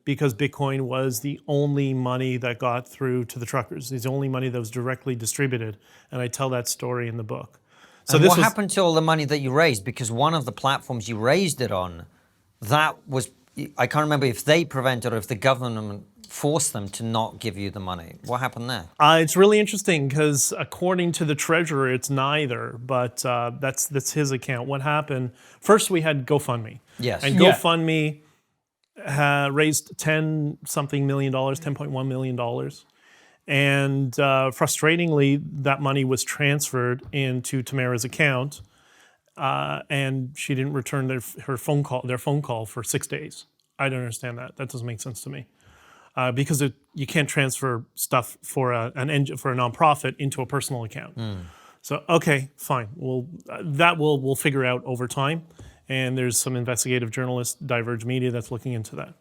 Speaker 1: because Bitcoin was the only money that got through to the truckers. It's the only money that was directly distributed, and I tell that story in the book.
Speaker 3: So and what happened to all the money that you raised? Because one of the platforms you raised it on, that was, I can't remember if they prevented or if the government forced them to not give you the money. What happened there?
Speaker 1: It's really interesting because according to the treasurer, it's neither, but that's his account. What happened, first we had GoFundMe.
Speaker 3: Yes.
Speaker 1: And GoFundMe raised $10-something million, $10.1 million. And frustratingly, that money was transferred into Tamara's account, and she didn't return their phone call for 6 days. I don't understand that. That doesn't make sense to me. because you can't transfer stuff for a nonprofit into a personal account. So okay, fine. Well, that we'll figure out over time. And there's some investigative journalists, Diverge Media, that's looking into that.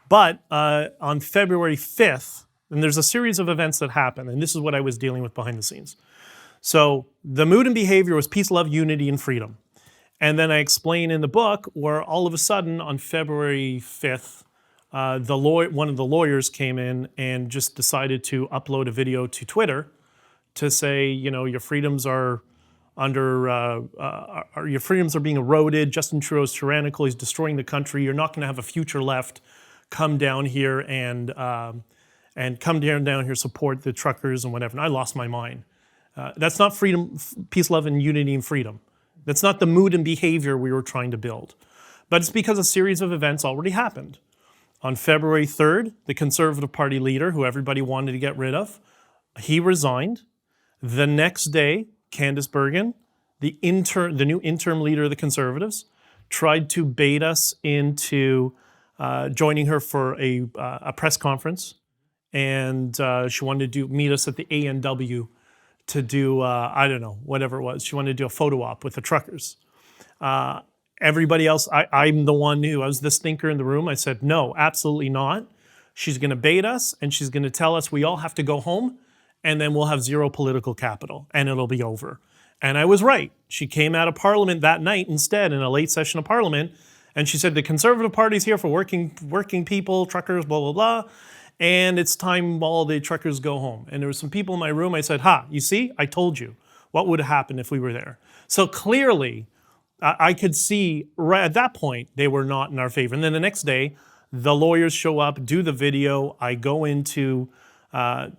Speaker 1: But on February 5th, and there's a series of events that happen, and this is what I was dealing with behind the scenes. So the mood and behavior was peace, love, unity, and freedom. And then I explain in the book where all of a sudden on February 5th, one of the lawyers came in and just decided to upload a video to Twitter to say, your freedoms are your freedoms are being eroded. Justin Trudeau's tyrannical. He's destroying the country. You're not going to have a future left. Come down here and come down here, support the truckers and whatever. And I lost my mind. That's not freedom, peace, love, and unity and freedom. That's not the mood and behavior we were trying to build. But it's because a series of events already happened. On February 3rd, the Conservative Party leader, who everybody wanted to get rid of, he resigned. The next day, Candice Bergen, the new interim leader of the Conservatives, tried to bait us into joining her for a press conference, and she wanted to meet us at the ANW to do, I don't know, whatever it was. She wanted to do a photo op with the truckers. Everybody else, I'm the one I was this thinker in the room. I said, no, absolutely not. She's going to bait us, and she's going to tell us we all have to go home, and then we'll have zero political capital, and it'll be over. And I was right. She came out of Parliament that night instead, in a late session of Parliament, and she said, the Conservative Party's here for working people, truckers, blah, blah, blah, and it's time all the truckers go home. And there were some people in my room. I said, you see, I told you what would have happened if we were there. So clearly, I could see right at that point, they were not in our favor. And then the next day, the lawyers show up, do the video. I go into, I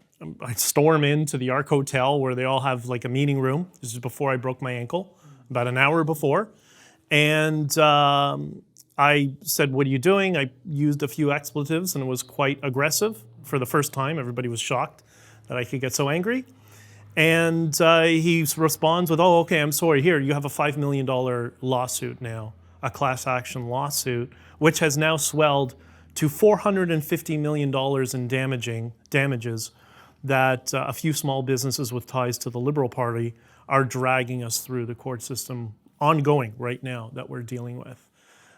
Speaker 1: storm into the Ark Hotel where they all have like a meeting room. This is before I broke my ankle, about an hour before. And I said, what are you doing? I used a few expletives and it was quite aggressive for the first time. Everybody was shocked that I could get so angry. And he responds with, oh, okay, I'm sorry. Here, you have a $5 million lawsuit now, a class action lawsuit, which has now swelled to $450 million in damages that a few small businesses with ties to the Liberal Party are dragging us through the court system ongoing right now that we're dealing with.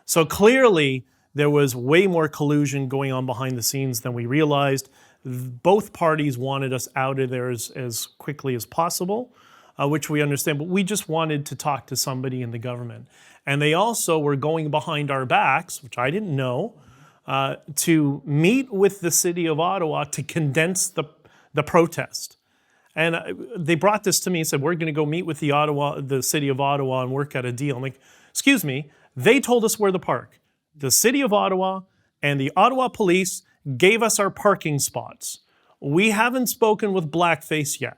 Speaker 1: So clearly, there was way more collusion going on behind the scenes than we realized. Both parties wanted us out of there as quickly as possible, which we understand, but we just wanted to talk to somebody in the government. And they also were going behind our backs, which I didn't know, to meet with the city of Ottawa to condense the protest. And they brought this to me and said, we're going to go meet with the city of Ottawa and work out a deal. I'm like, excuse me, they told us where to park. The city of Ottawa and the Ottawa police gave us our parking spots. We haven't spoken with Blackface yet,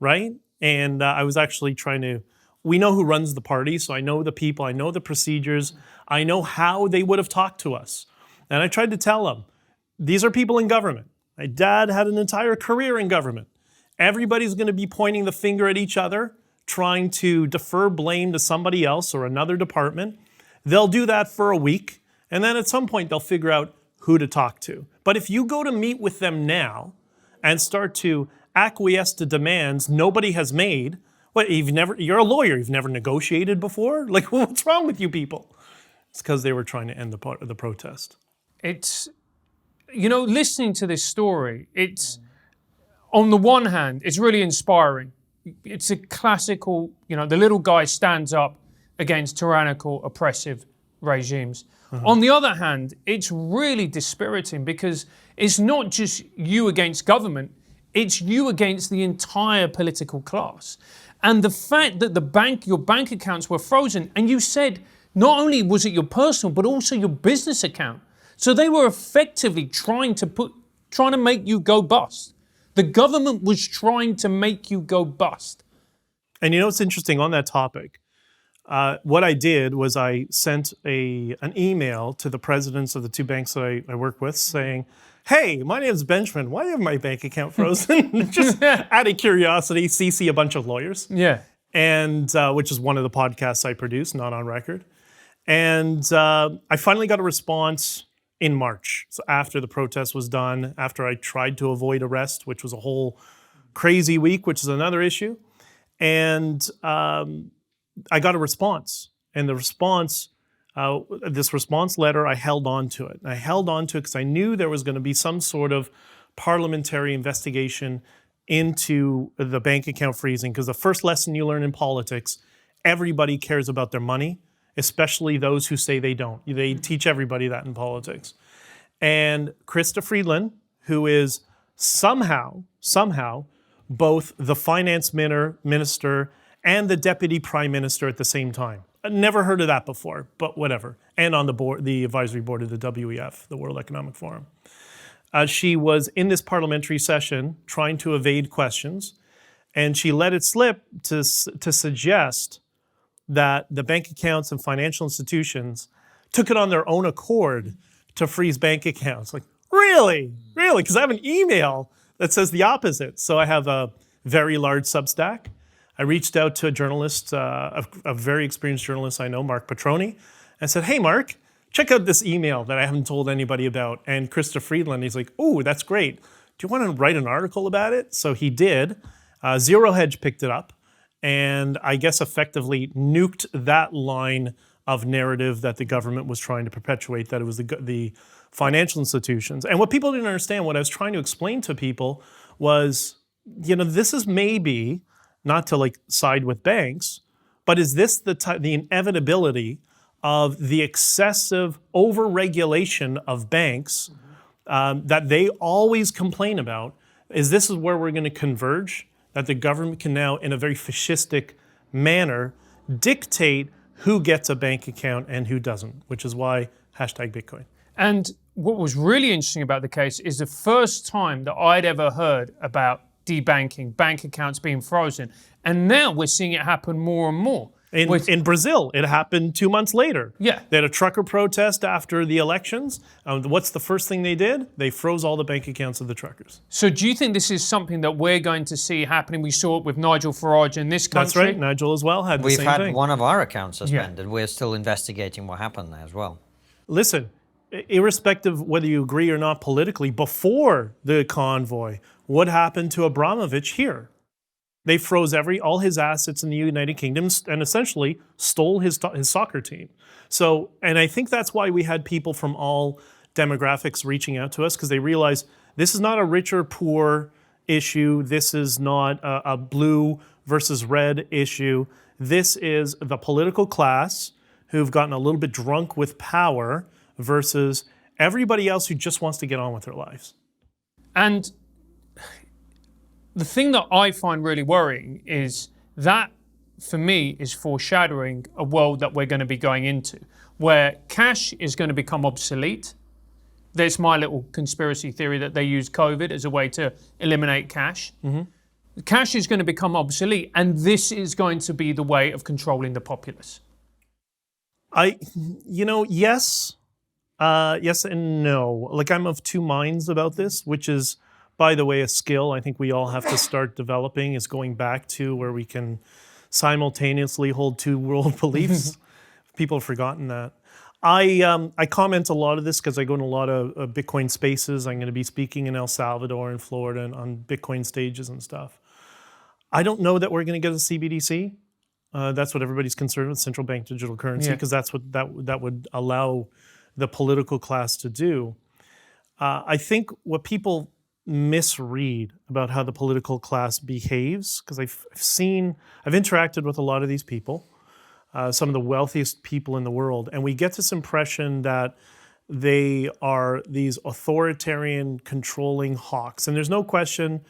Speaker 1: right? And I was actually we know who runs the party, so I know the people, I know the procedures, I know how they would have talked to us. And I tried to tell them, these are people in government. My dad had an entire career in government. Everybody's going to be pointing the finger at each other, trying to defer blame to somebody else or another department. They'll do that for a week, and then at some point they'll figure out who to talk to. But if you go to meet with them now and start to acquiesce to demands nobody has made, you're a lawyer, you've never negotiated before? Like, what's wrong with you people? It's because they were trying to end the protest.
Speaker 2: It's, listening to this story, it's, on the one hand, it's really inspiring. It's a classical, the little guy stands up against tyrannical, oppressive regimes. On the other hand, it's really dispiriting because it's not just you against government, it's you against the entire political class. And the fact that your bank accounts were frozen, and you said not only was it your personal, but also your business account. So they were effectively trying to make you go bust. The government was trying to make you go bust.
Speaker 1: And what's interesting on that topic? What I did was I sent an email to the presidents of the two banks that I work with saying, hey, my name is Benjamin. Why do you have my bank account frozen? Just out of curiosity, CC a bunch of lawyers.
Speaker 2: Yeah.
Speaker 1: And which is one of the podcasts I produce, not on record. And I finally got a response in March. So after the protest was done, after I tried to avoid arrest, which was a whole crazy week, which is another issue. And I got a response. And the response, this response letter, I held on to it. And I held on to it because I knew there was going to be some sort of parliamentary investigation into the bank account freezing. Because the first lesson you learn in politics, everybody cares about their money, especially those who say they don't. They teach everybody that in politics. And Chrystia Freeland, who is somehow, both the finance minister and the deputy prime minister at the same time. I've never heard of that before, but whatever. And on the board, the advisory board of the WEF, the World Economic Forum. She was in this parliamentary session trying to evade questions, and she let it slip to suggest that the bank accounts and financial institutions took it on their own accord to freeze bank accounts. Like, really? Really? Because I have an email that says the opposite. So I have a very large Substack. I reached out to a journalist, a very experienced journalist I know, Mark Petroni, and said, hey, Mark, check out this email that I haven't told anybody about. And Chrystia Freeland, he's like, oh, that's great. Do you want to write an article about it? So he did. Zero Hedge picked it up and I guess effectively nuked that line of narrative that the government was trying to perpetuate, that it was the financial institutions. And what people didn't understand, what I was trying to explain to people was, this is maybe, not to like side with banks, but is this the inevitability of the excessive overregulation of banks that they always complain about? This is where we're going to converge, that the government can now, in a very fascistic manner, dictate who gets a bank account and who doesn't, which is why #Bitcoin.
Speaker 2: And what was really interesting about the case is the first time that I'd ever heard about debanking, bank accounts being frozen. And now we're seeing it happen more and more.
Speaker 1: In Brazil, it happened 2 months later.
Speaker 2: Yeah.
Speaker 1: They had a trucker protest after the elections. What's the first thing they did? They froze all the bank accounts of the truckers.
Speaker 2: So do you think this is something that we're going to see happening? We saw it with Nigel Farage in this country.
Speaker 1: That's right. Nigel as well had the same thing.
Speaker 3: We've had one of our accounts suspended. Yeah. We're still investigating what happened there as well.
Speaker 1: Listen, irrespective of whether you agree or not politically, before the convoy, what happened to Abramovich here? They froze all his assets in the United Kingdom and essentially stole his soccer team. So, and I think that's why we had people from all demographics reaching out to us, because they realized this is not a rich or poor issue. This is not a blue versus red issue. This is the political class who've gotten a little bit drunk with power versus everybody else who just wants to get on with their lives.
Speaker 2: And the thing that I find really worrying is that, for me, is foreshadowing a world that we're going to be going into, where cash is going to become obsolete. There's my little conspiracy theory that they use COVID as a way to eliminate cash. Mm-hmm. Cash is going to become obsolete, and this is going to be the way of controlling the populace.
Speaker 1: Yes and no. Like, I'm of two minds about this, which is, by the way, a skill I think we all have to start developing, is going back to where we can simultaneously hold two world beliefs. People have forgotten that. I comment a lot of this because I go in a lot of Bitcoin spaces. I'm going to be speaking in El Salvador and Florida and on Bitcoin stages and stuff. I don't know that we're going to get a CBDC. That's what everybody's concerned with, central bank digital currency, because that's what that would allow the political class to do. I think what people misread about how the political class behaves, because I've interacted with a lot of these people, some of the wealthiest people in the world, and we get this impression that they are these authoritarian, controlling hawks. And there's no question,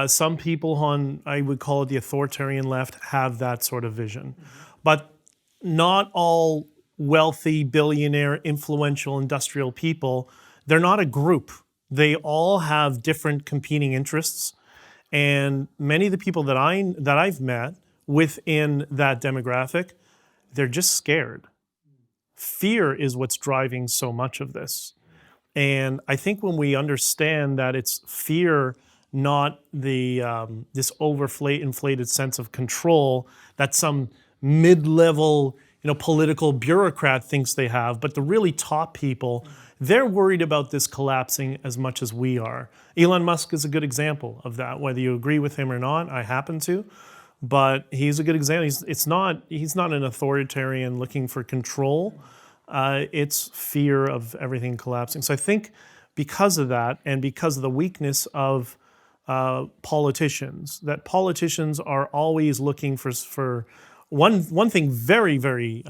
Speaker 1: some people on, I would call it the authoritarian left, have that sort of vision. But not all wealthy, billionaire, influential, industrial people, they're not a group. They all have different competing interests, and many of the people that I've met within that demographic, they're just scared. Fear is what's driving so much of this, and I think when we understand that it's fear, not the this inflated sense of control that some mid-level political bureaucrat thinks they have, but the really top people, they're worried about this collapsing as much as we are. Elon Musk is a good example of that, whether you agree with him or not. I happen to, but he's a good example. He's not an authoritarian looking for control. It's fear of everything collapsing. So I think because of that, and because of the weakness of politicians, that politicians are always looking for one thing very, very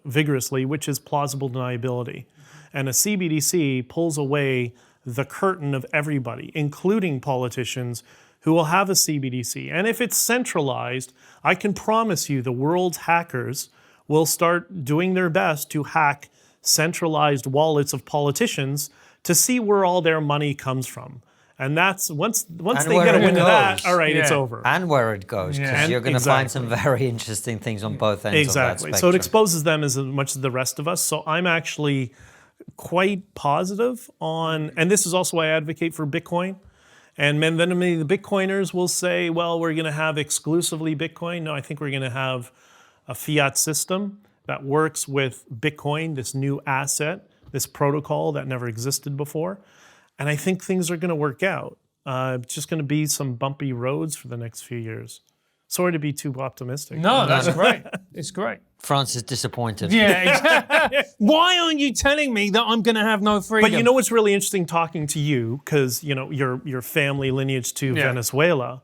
Speaker 1: vigorously, which is plausible deniability. And a CBDC pulls away the curtain of everybody, including politicians, who will have a CBDC. And if it's centralized, I can promise you the world's hackers will start doing their best to hack centralized wallets of politicians to see where all their money comes from. And that's once they get a wind of that, all right, it's over.
Speaker 3: And where it goes, because you're going to find some very interesting things on both ends of that spectrum.
Speaker 1: So it exposes them as much as the rest of us. So I'm actually quite positive on, and this is also why I advocate for Bitcoin. And then many of the Bitcoiners will say, well, we're going to have exclusively Bitcoin. No, I think we're going to have a fiat system that works with Bitcoin, this new asset, this protocol that never existed before. And I think things are going to work out. It's just going to be some bumpy roads for the next few years. Sorry to be too optimistic.
Speaker 2: No, that's great. It's great.
Speaker 3: France is disappointed.
Speaker 2: Yeah, exactly. Why aren't you telling me that I'm going to have no freedom?
Speaker 1: But you know what's really interesting talking to you, because your family lineage to Venezuela,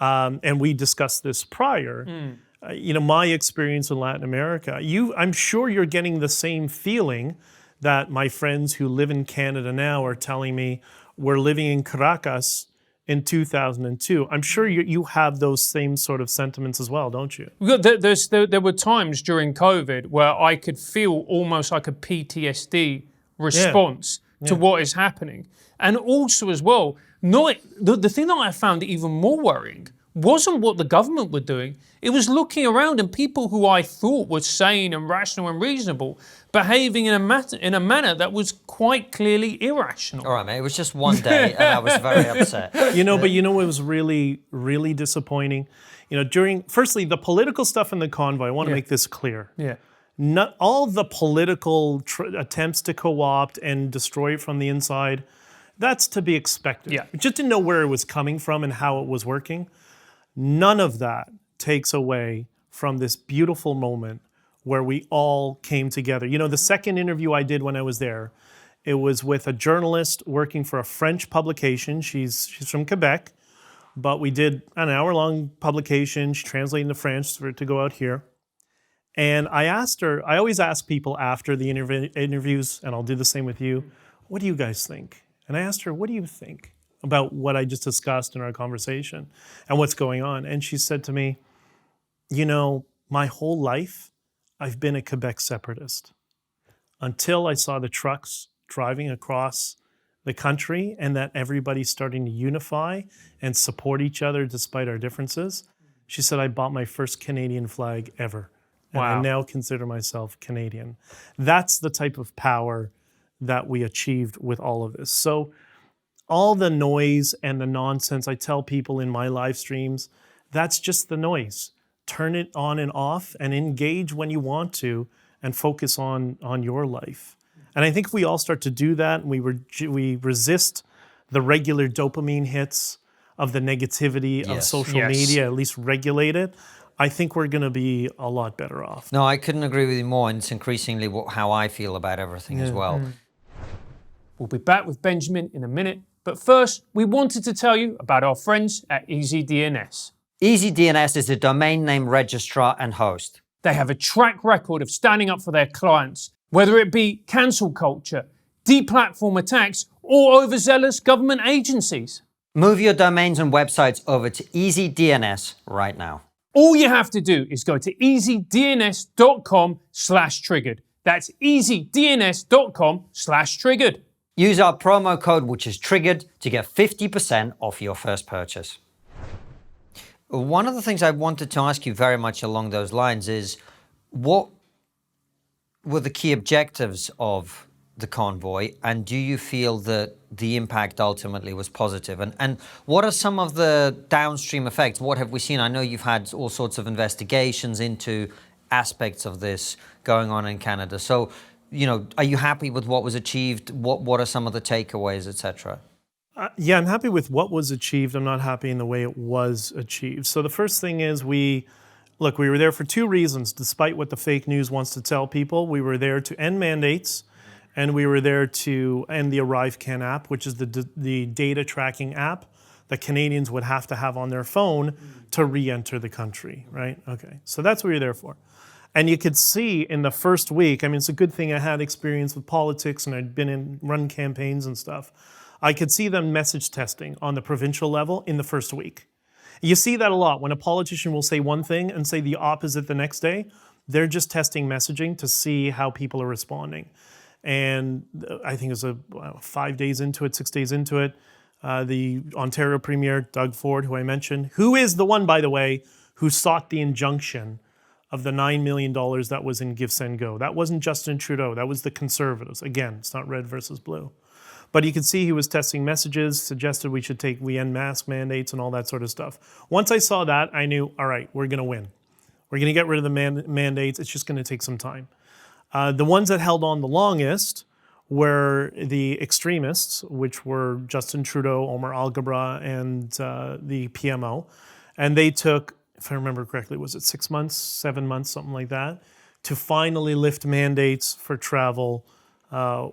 Speaker 1: and we discussed this prior. My experience in Latin America, I'm sure you're getting the same feeling that my friends who live in Canada now are telling me were living in Caracas in 2002. I'm sure you have those same sort of sentiments as well, don't you?
Speaker 2: There were times during COVID where I could feel almost like a PTSD response to what is happening. And also as well, the thing that I found even more worrying wasn't what the government were doing. It was looking around and people who I thought were sane and rational and reasonable behaving in a manner that was quite clearly irrational.
Speaker 3: All right, mate, it was just one day and I was very upset.
Speaker 1: But what was really, really disappointing? Firstly, the political stuff in the convoy, I want to make this clear.
Speaker 2: Yeah.
Speaker 1: Not all the political attempts to co-opt and destroy it from the inside, that's to be expected.
Speaker 2: Yeah.
Speaker 1: Just to know where it was coming from and how it was working. None of that takes away from this beautiful moment where we all came together. The second interview I did when I was there, it was with a journalist working for a French publication. She's from Quebec, but we did an hour-long publication. She translated into French for it to go out here. And I asked her, I always ask people after the interviews, and I'll do the same with you, what do you guys think? And I asked her, what do you think about what I just discussed in our conversation and what's going on? And she said to me, my whole life, I've been a Quebec separatist until I saw the trucks driving across the country and that everybody's starting to unify and support each other despite our differences. She said, I bought my first Canadian flag ever. And I now consider myself Canadian. That's the type of power that we achieved with all of this. So all the noise and the nonsense I tell people in my live streams, that's just the noise. Turn it on and off and engage when you want to and focus on your life. And I think if we all start to do that and we resist the regular dopamine hits of the negativity of social media, at least regulate it, I think we're going to be a lot better off.
Speaker 3: No, I couldn't agree with you more, and it's increasingly how I feel about everything as well.
Speaker 2: We'll be back with Benjamin in a minute, but first, we wanted to tell you about our friends at easyDNS.
Speaker 3: easyDNS is a domain name registrar and host.
Speaker 2: They have a track record of standing up for their clients, whether it be cancel culture, deplatform attacks, or overzealous government agencies.
Speaker 3: Move your domains and websites over to easyDNS right now.
Speaker 2: All you have to do is go to easydns.com/triggered. That's easydns.com/triggered.
Speaker 3: Use our promo code, which is triggered, to get 50% off your first purchase. One of the things I wanted to ask you very much along those lines is, what were the key objectives of the convoy, and do you feel that the impact ultimately was positive? And what are some of the downstream effects? What have we seen? I know you've had all sorts of investigations into aspects of this going on in Canada. So, are you happy with what was achieved? What are some of the takeaways, etc.?
Speaker 1: Yeah, I'm happy with what was achieved. I'm not happy in the way it was achieved. So the first thing is we were there for two reasons, despite what the fake news wants to tell people. We were there to end mandates, and we were there to end the ArriveCan app, which is the data tracking app that Canadians would have to have on their phone to re-enter the country, right? Okay, so that's what we were there for. And you could see in the first week, I mean, it's a good thing I had experience with politics and I'd run campaigns and stuff. I could see them message testing on the provincial level in the first week. You see that a lot. When a politician will say one thing and say the opposite the next day, they're just testing messaging to see how people are responding. And I think it was 5 days into it, 6 days into it, the Ontario Premier, Doug Ford, who I mentioned, who is the one, by the way, who sought the injunction of the $9 million that was in GiveSendGo. That wasn't Justin Trudeau, that was the Conservatives. Again, it's not red versus blue. But you could see he was testing messages, suggested we end mask mandates and all that sort of stuff. Once I saw that, I knew, all right, we're going to win. We're going to get rid of the mandates. It's just going to take some time. The ones that held on the longest were the extremists, which were Justin Trudeau, Omar Alghabra, and the PMO. And they took, if I remember correctly, was it 6 months, 7 months, something like that, to finally lift mandates for travel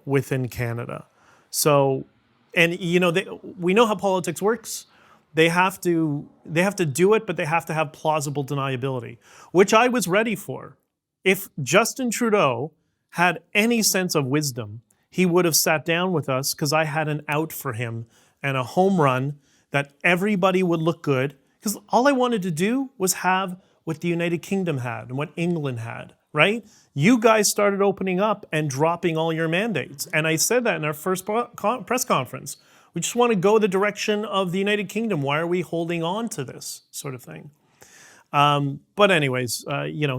Speaker 1: within Canada. So, and we know how politics works. They have to do it, but they have to have plausible deniability, which I was ready for. If Justin Trudeau had any sense of wisdom, he would have sat down with us because I had an out for him and a home run that everybody would look good. Because all I wanted to do was have what the United Kingdom had and what England had, right? You guys started opening up and dropping all your mandates. And I said that in our first press conference. We just want to go the direction of the United Kingdom. Why are we holding on to this sort of thing? But anyways,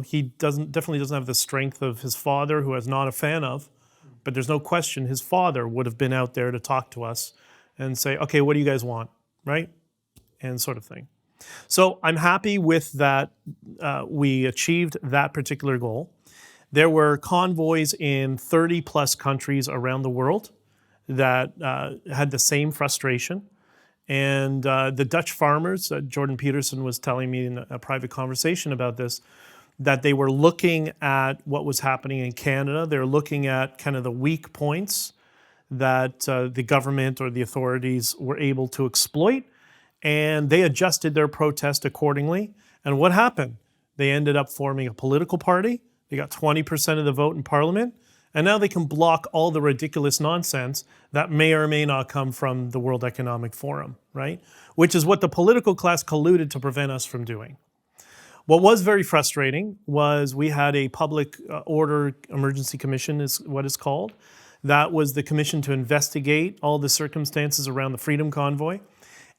Speaker 1: he definitely doesn't have the strength of his father, who I was not a fan of. But there's no question his father would have been out there to talk to us and say, okay, what do you guys want, right? And sort of thing. So I'm happy with that. We achieved that particular goal. There were convoys in 30 plus countries around the world that had the same frustration. And the Dutch farmers, Jordan Peterson was telling me in a private conversation about this, that they were looking at what was happening in Canada. They're looking at kind of the weak points that the government or the authorities were able to exploit, and they adjusted their protest accordingly. And what happened? They ended up forming a political party. They got 20% of the vote in Parliament, and now they can block all the ridiculous nonsense that may or may not come from the World Economic Forum, right? Which is what the political class colluded to prevent us from doing. What was very frustrating was we had a public order emergency commission, is what it's called. That was the commission to investigate all the circumstances around the Freedom Convoy.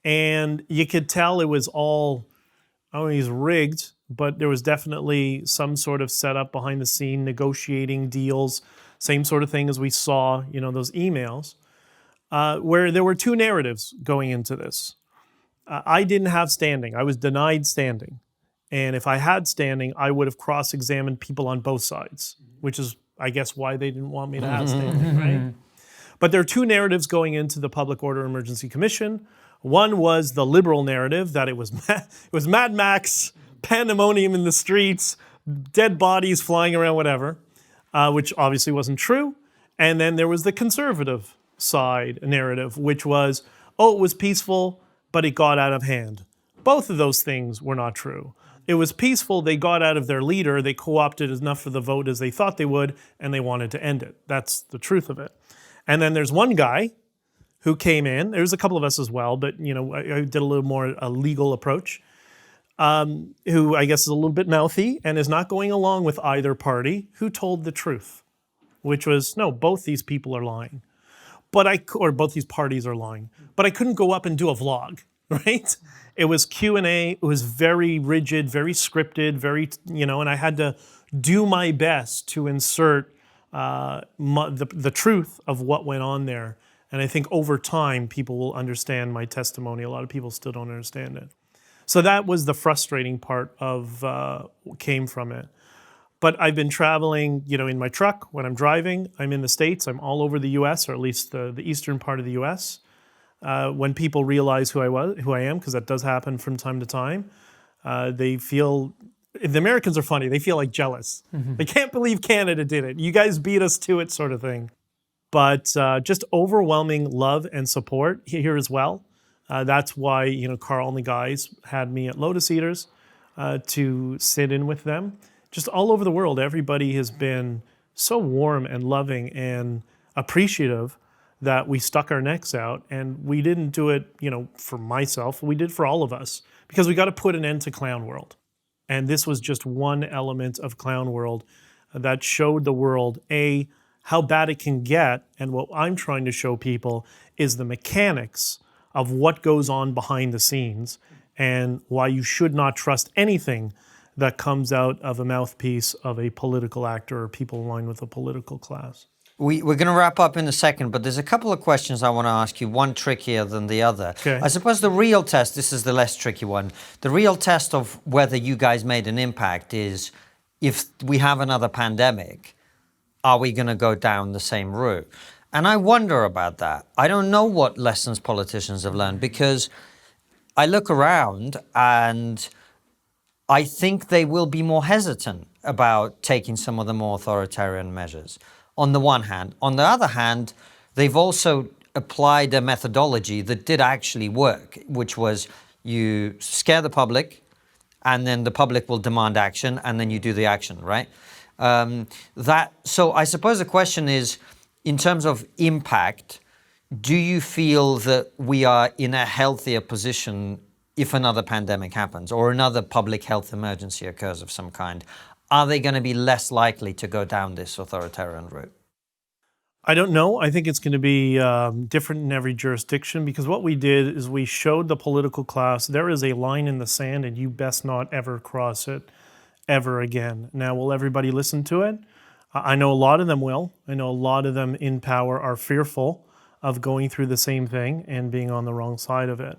Speaker 1: And you could tell it was all, I don't know, he's rigged, but there was definitely some sort of setup behind the scene, negotiating deals, same sort of thing as we saw, those emails, where there were two narratives going into this. I didn't have standing. I was denied standing. And if I had standing, I would have cross-examined people on both sides, which is, I guess, why they didn't want me to have standing, right? But there are two narratives going into the Public Order Emergency Commission. One was the liberal narrative that it was Mad Max, pandemonium in the streets, dead bodies flying around, whatever, which obviously wasn't true. And then there was the conservative side narrative, which was, it was peaceful, but it got out of hand. Both of those things were not true. It was peaceful, they got out of their leader, they co-opted enough of the vote as they thought they would, and they wanted to end it. That's the truth of it. And then there's one guy who came in, there's a couple of us as well, but I did a little more a legal approach, who I guess is a little bit mouthy and is not going along with either party, who told the truth, which was, no, both these people are lying. Or both these parties are lying. But I couldn't go up and do a vlog, right? It was Q&A, it was very rigid, very scripted, and I had to do my best to insert the truth of what went on there. And I think over time, people will understand my testimony. A lot of people still don't understand it. So that was the frustrating part of what came from it. But I've been traveling, in my truck when I'm driving. I'm in the States. I'm all over the U.S., or at least the eastern part of the U.S. When people realize who I am, because that does happen from time to time, they feel. The Americans are funny. They feel like jealous. They can't believe Canada did it. You guys beat us to it, sort of thing. But just overwhelming love and support here as well. That's why, Carl and the guys had me at Lotus Eaters to sit in with them. Just all over the world, everybody has been so warm and loving and appreciative that we stuck our necks out. And we didn't do it, for myself. We did for all of us, because we got to put an end to Clown World. And this was just one element of Clown World that showed the world, how bad it can get. And what I'm trying to show people is the mechanics of what goes on behind the scenes and why you should not trust anything that comes out of a mouthpiece of a political actor or people aligned with a political class.
Speaker 3: We're going to wrap up in a second, but there's a couple of questions I want to ask you, one trickier than the other.
Speaker 1: Okay.
Speaker 3: I suppose the real test, this is the less tricky one, the real test of whether you guys made an impact is, if we have another pandemic, are we going to go down the same route? And I wonder about that. I don't know what lessons politicians have learned, because I look around and I think they will be more hesitant about taking some of the more authoritarian measures, on the one hand. On the other hand, they've also applied a methodology that did actually work, which was you scare the public, and then the public will demand action, and then you do the action, right? So I suppose the question is, in terms of impact, do you feel that we are in a healthier position if another pandemic happens or another public health emergency occurs of some kind? Are they going to be less likely to go down this authoritarian route?
Speaker 1: I don't know. I think it's going to be different in every jurisdiction, because what we did is we showed the political class there is a line in the sand and you best not ever cross it ever again. Now, will everybody listen to it? I know a lot of them will. I know a lot of them in power are fearful of going through the same thing and being on the wrong side of it.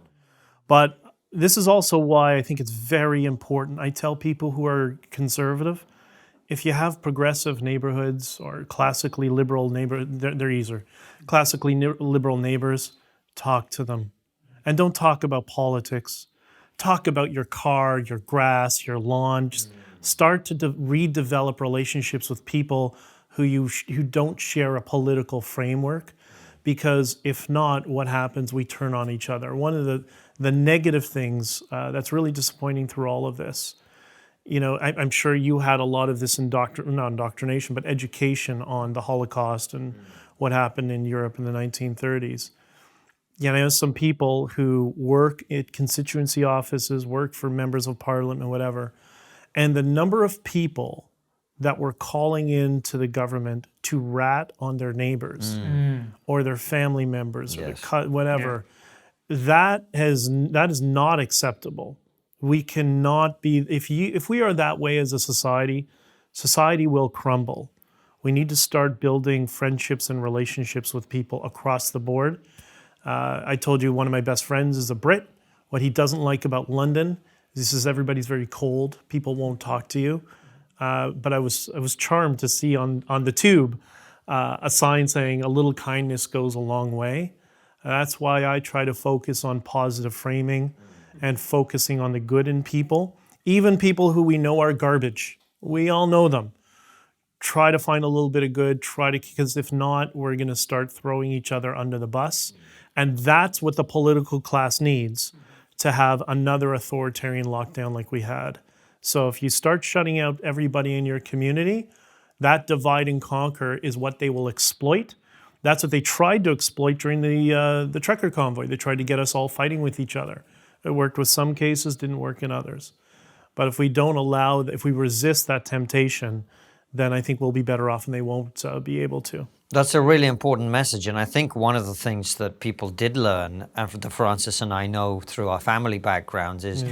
Speaker 1: But this is also why I think it's very important. I tell people who are conservative, if you have progressive neighborhoods or classically liberal neighborhoods, they're easier. Classically liberal neighbors, talk to them. And don't talk about politics. Talk about your car, your grass, your lawn. Just start to redevelop relationships with people who don't share a political framework. Because if not, what happens? We turn on each other. One of the negative things that's really disappointing through all of this, I'm sure you had a lot of this not indoctrination, but education on the Holocaust and what happened in Europe in the 1930s. I know some people who work at constituency offices, work for members of parliament, whatever, and the number of people that were calling in to the government to rat on their neighbors or their family members, or whatever. Yeah. That is not acceptable. We cannot be, if we are that way as a society, society will crumble. We need to start building friendships and relationships with people across the board. I told you one of my best friends is a Brit. What he doesn't like about London is everybody's very cold. People won't talk to you. But I was charmed to see on the tube a sign saying a little kindness goes a long way. That's why I try to focus on positive framing and focusing on the good in people, even people who we know are garbage. We all know them. Try to find a little bit of good, because if not, we're going to start throwing each other under the bus. And that's what the political class needs to have another authoritarian lockdown like we had. So if you start shutting out everybody in your community, that divide and conquer is what they will exploit. That's what they tried to exploit during the trucker convoy. They tried to get us all fighting with each other. It worked with some cases, didn't work in others. But if we if we resist that temptation, then I think we'll be better off and they won't be able to.
Speaker 3: That's a really important message. And I think one of the things that people did learn, and Francis and I know through our family backgrounds, is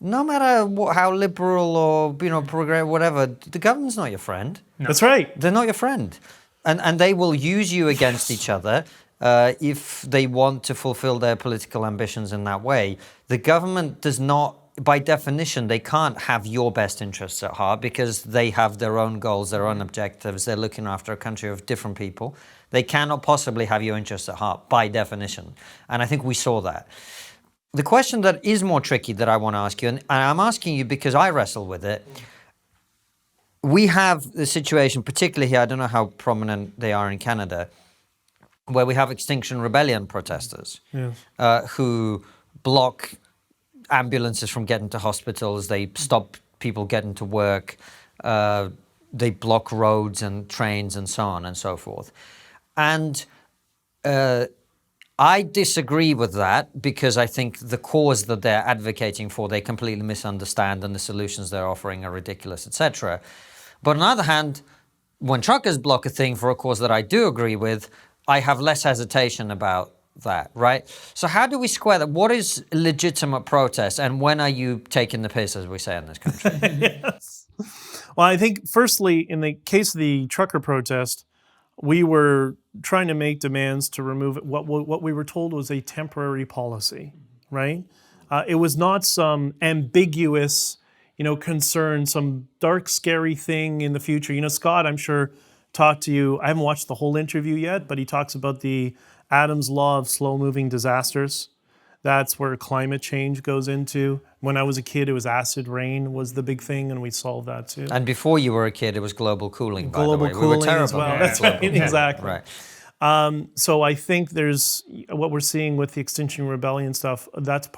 Speaker 3: no matter how liberal or progressive, whatever, the government's not your friend.
Speaker 1: No. That's right.
Speaker 3: They're not your friend. And they will use you against each other if they want to fulfill their political ambitions in that way. The government does not by definition, they can't have your best interests at heart because they have their own goals, their own objectives. They're looking after a country of different people. They cannot possibly have your interests at heart by definition. And I think we saw that. The question that is more tricky that I want to ask you, and I'm asking you because I wrestle with it. We have the situation, particularly here, I don't know how prominent they are in Canada, where we have Extinction Rebellion protesters who block ambulances from getting to hospitals, they stop people getting to work, they block roads and trains and so on and so forth. And I disagree with that because I think the cause that they're advocating for, they completely misunderstand and the solutions they're offering are ridiculous, etc. But on the other hand, when truckers block a thing for a cause that I do agree with, I have less hesitation about that, right? So how do we square that? What is legitimate protest and when are you taking the piss, as we say in this country?
Speaker 1: Yes. Well, I think firstly, in the case of the trucker protest, we were trying to make demands to remove what we were told was a temporary policy, right? It was not some ambiguous, concern, some dark, scary thing in the future. Scott, I'm sure, talked to you. I haven't watched the whole interview yet, but he talks about the Adam's law of slow-moving disasters. That's where climate change goes into. When I was a kid, it was acid rain was the big thing, and we solved that too.
Speaker 3: And before you were a kid, it was global cooling, by
Speaker 1: global
Speaker 3: the way.
Speaker 1: cooling
Speaker 3: We were terrible.
Speaker 1: as well.
Speaker 3: Yeah.
Speaker 1: That's right, exactly.
Speaker 3: Right.
Speaker 1: So I think there's what we're seeing with the Extinction Rebellion stuff. That's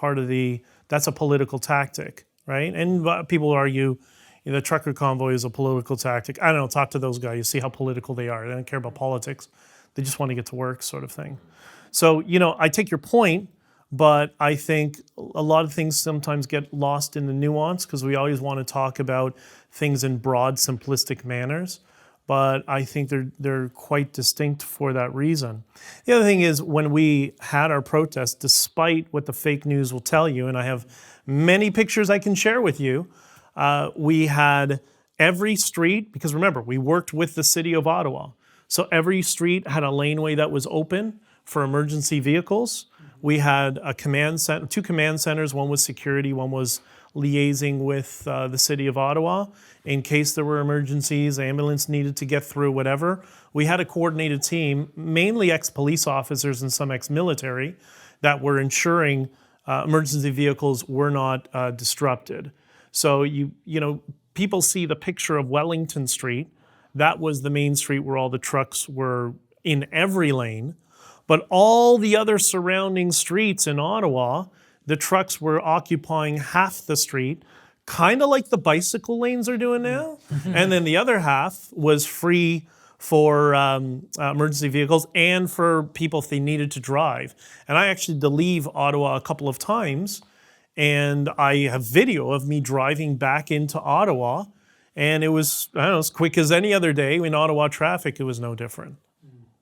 Speaker 1: that's a political tactic, right? And people argue the trucker convoy is a political tactic. I don't know. Talk to those guys. You see how political they are. They don't care about politics. They just want to get to work, sort of thing. So I take your point. But I think a lot of things sometimes get lost in the nuance because we always want to talk about things in broad, simplistic manners. But I think they're quite distinct for that reason. The other thing is when we had our protest, despite what the fake news will tell you, and I have many pictures I can share with you, we had every street, because remember, we worked with the city of Ottawa. So every street had a laneway that was open for emergency vehicles. We had a two command centers. One was security, one was liaising with the city of Ottawa. In case there were emergencies, ambulance needed to get through, whatever. We had a coordinated team, mainly ex-police officers and some ex-military, that were ensuring emergency vehicles were not disrupted. So people see the picture of Wellington Street. That was the main street where all the trucks were in every lane. But all the other surrounding streets in Ottawa, the trucks were occupying half the street, kind of like the bicycle lanes are doing now. And then the other half was free for emergency vehicles and for people if they needed to drive. And I actually had to leave Ottawa a couple of times. And I have video of me driving back into Ottawa. And it was, I don't know, as quick as any other day. In Ottawa traffic, it was no different.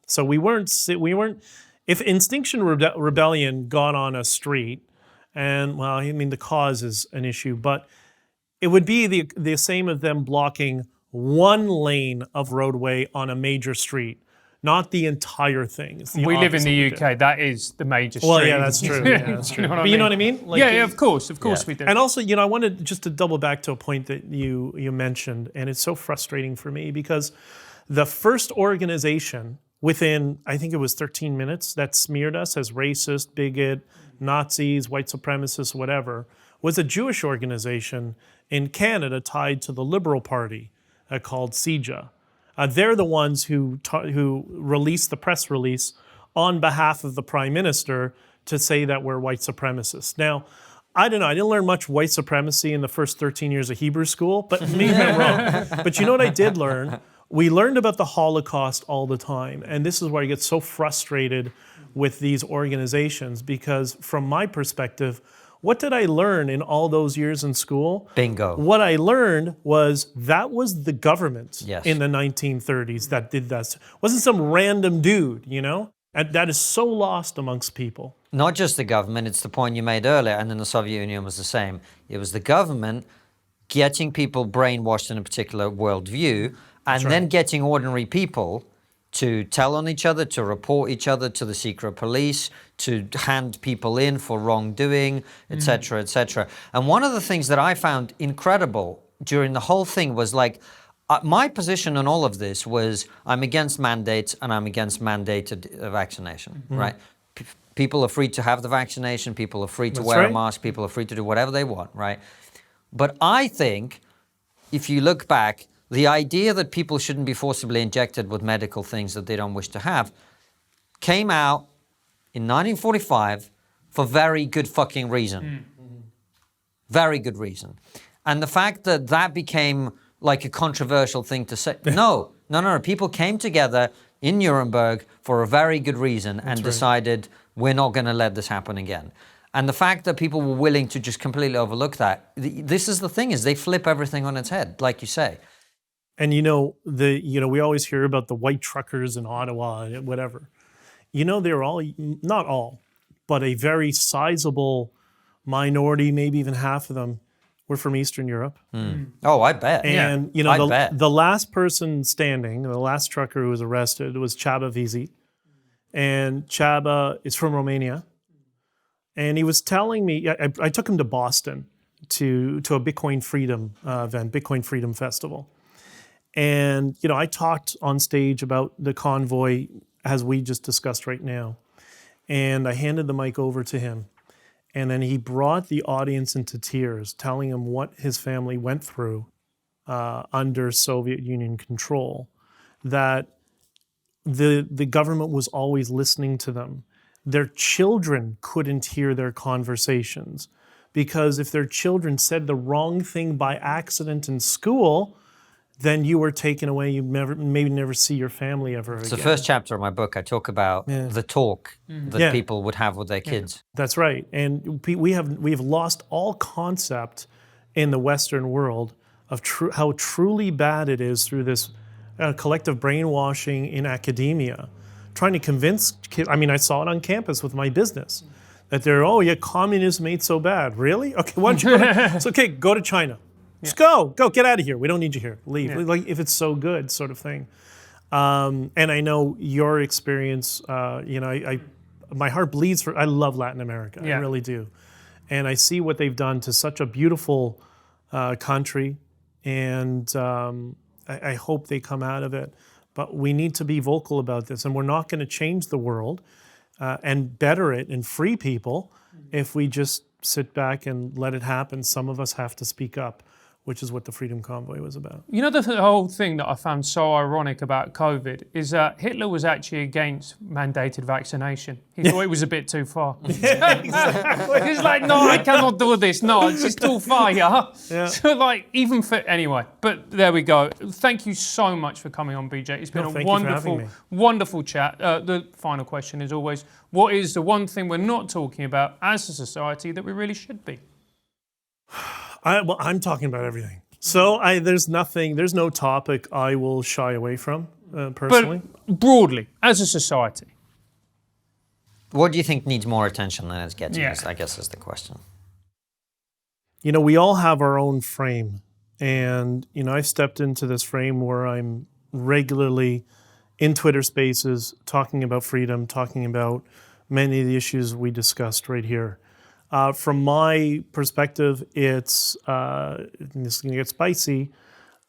Speaker 1: So we weren't, if Extinction Rebellion got on a street, and well, I mean, the cause is an issue, but it would be the same as them blocking one lane of roadway on a major street, not the entire thing.
Speaker 2: We live in the UK, that is the major street.
Speaker 1: Well, yeah, that's true. Yeah, that's true. But you know what I mean?
Speaker 2: Like, yeah, of course we do.
Speaker 1: And also, I wanted just to double back to a point that you mentioned, and it's so frustrating for me because the first organization within, I think it was 13 minutes, that smeared us as racist, bigot, Nazis, white supremacists, whatever, was a Jewish organization in Canada tied to the Liberal Party called CIJA. They're the ones who released the press release on behalf of the Prime Minister to say that we're white supremacists. Now, I don't know, I didn't learn much white supremacy in the first 13 years of Hebrew school, but maybe I'm wrong. But you know what I did learn? We learned about the Holocaust all the time, and this is where I get so frustrated with these organizations because from my perspective, what did I learn in all those years in school?
Speaker 3: Bingo.
Speaker 1: What I learned was that was the government
Speaker 3: Yes.
Speaker 1: in the 1930s that did that. It wasn't some random dude, And that is so lost amongst people.
Speaker 3: Not just the government, it's the point you made earlier, and then the Soviet Union was the same. It was the government getting people brainwashed in a particular worldview, and then getting ordinary people to tell on each other, to report each other to the secret police, to hand people in for wrongdoing, etc., etc. And one of the things that I found incredible during the whole thing was like, my position on all of this was I'm against mandates and I'm against mandated vaccination, right? People are free to have the vaccination, people are free to wear a mask, people are free to do whatever they want, right? But I think, if you look back, the idea that people shouldn't be forcibly injected with medical things that they don't wish to have came out in 1945 for very good fucking reason. Very good reason. And the fact that that became like a controversial thing to say, no. People came together in Nuremberg for a very good reason and decided we're not going to let this happen again. And the fact that people were willing to just completely overlook that, this is the thing, is they flip everything on its head, like you say.
Speaker 1: And we always hear about the white truckers in Ottawa and whatever. They're all, not all, but a very sizable minority, maybe even half of them, were from Eastern Europe.
Speaker 3: Oh, I bet.
Speaker 1: And the last person standing, the last trucker who was arrested was Csaba Vizi. And Csaba is from Romania. And he was telling me, I took him to Boston to a Bitcoin Freedom event, Bitcoin Freedom Festival. And, I talked on stage about the convoy as we just discussed right now. And I handed the mic over to him. And then he brought the audience into tears, telling them what his family went through under Soviet Union control, that the government was always listening to them. Their children couldn't hear their conversations because if their children said the wrong thing by accident in school, then you were taken away. You'd maybe never see your family ever again.
Speaker 3: It's the first chapter of my book. I talk about the talk that people would have with their kids.
Speaker 1: That's right. And we have lost all concept in the Western world of how truly bad it is through this collective brainwashing in academia, trying to convince kids. I mean, I saw it on campus with my business, that communism ain't so bad. Really? Okay, why don't you it's okay, go to China. Just go, get out of here. We don't need you here. Leave. Like if it's so good, sort of thing. And I know your experience. My heart bleeds for. I love Latin America. I really do, and I see what they've done to such a beautiful country, and I hope they come out of it. But we need to be vocal about this, and we're not going to change the world and better it and free people if we just sit back and let it happen. Some of us have to speak up, which is what the Freedom Convoy was about.
Speaker 2: The whole thing that I found so ironic about COVID is that Hitler was actually against mandated vaccination. He thought it was a bit too far.
Speaker 1: Exactly.
Speaker 2: He's like, no, I cannot do this. No, it's just too far, yeah? So anyway, but there we go. Thank you so much for coming on, BJ. It's been a wonderful chat. The final question is always, what is the one thing we're not talking about as a society that we really should be?
Speaker 1: I'm talking about everything. So there's no topic I will shy away from personally.
Speaker 2: But broadly, as a society.
Speaker 3: What do you think needs more attention than it's getting? I guess is the question.
Speaker 1: We all have our own frame. And, I've stepped into this frame where I'm regularly in Twitter Spaces talking about freedom, talking about many of the issues we discussed right here. From my perspective, it's, this is going to get spicy,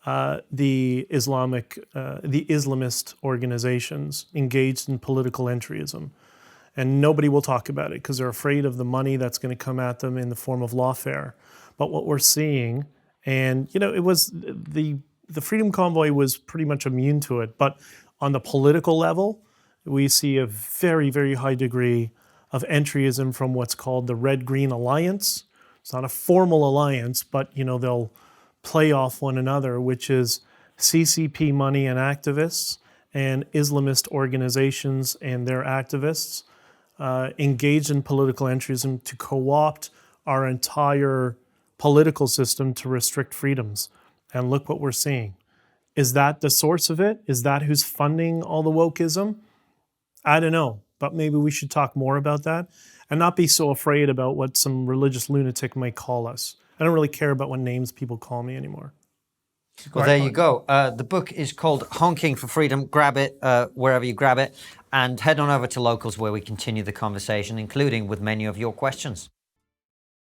Speaker 1: the Islamist organizations engaged in political entryism. And nobody will talk about it because they're afraid of the money that's going to come at them in the form of lawfare. But what we're seeing, and it was the Freedom Convoy was pretty much immune to it. But on the political level, we see a very, very high degree of entryism from what's called the Red-Green Alliance. It's not a formal alliance, but they'll play off one another, which is CCP money and activists and Islamist organizations and their activists engaged in political entryism to co-opt our entire political system to restrict freedoms. And look what we're seeing. Is that the source of it? Is that who's funding all the wokeism? I don't know. But maybe we should talk more about that and not be so afraid about what some religious lunatic might call us. I don't really care about what names people call me anymore.
Speaker 3: Well, there you go. The book is called Honking for Freedom. Grab it wherever you grab it, and head on over to Locals, where we continue the conversation, including with many of your questions.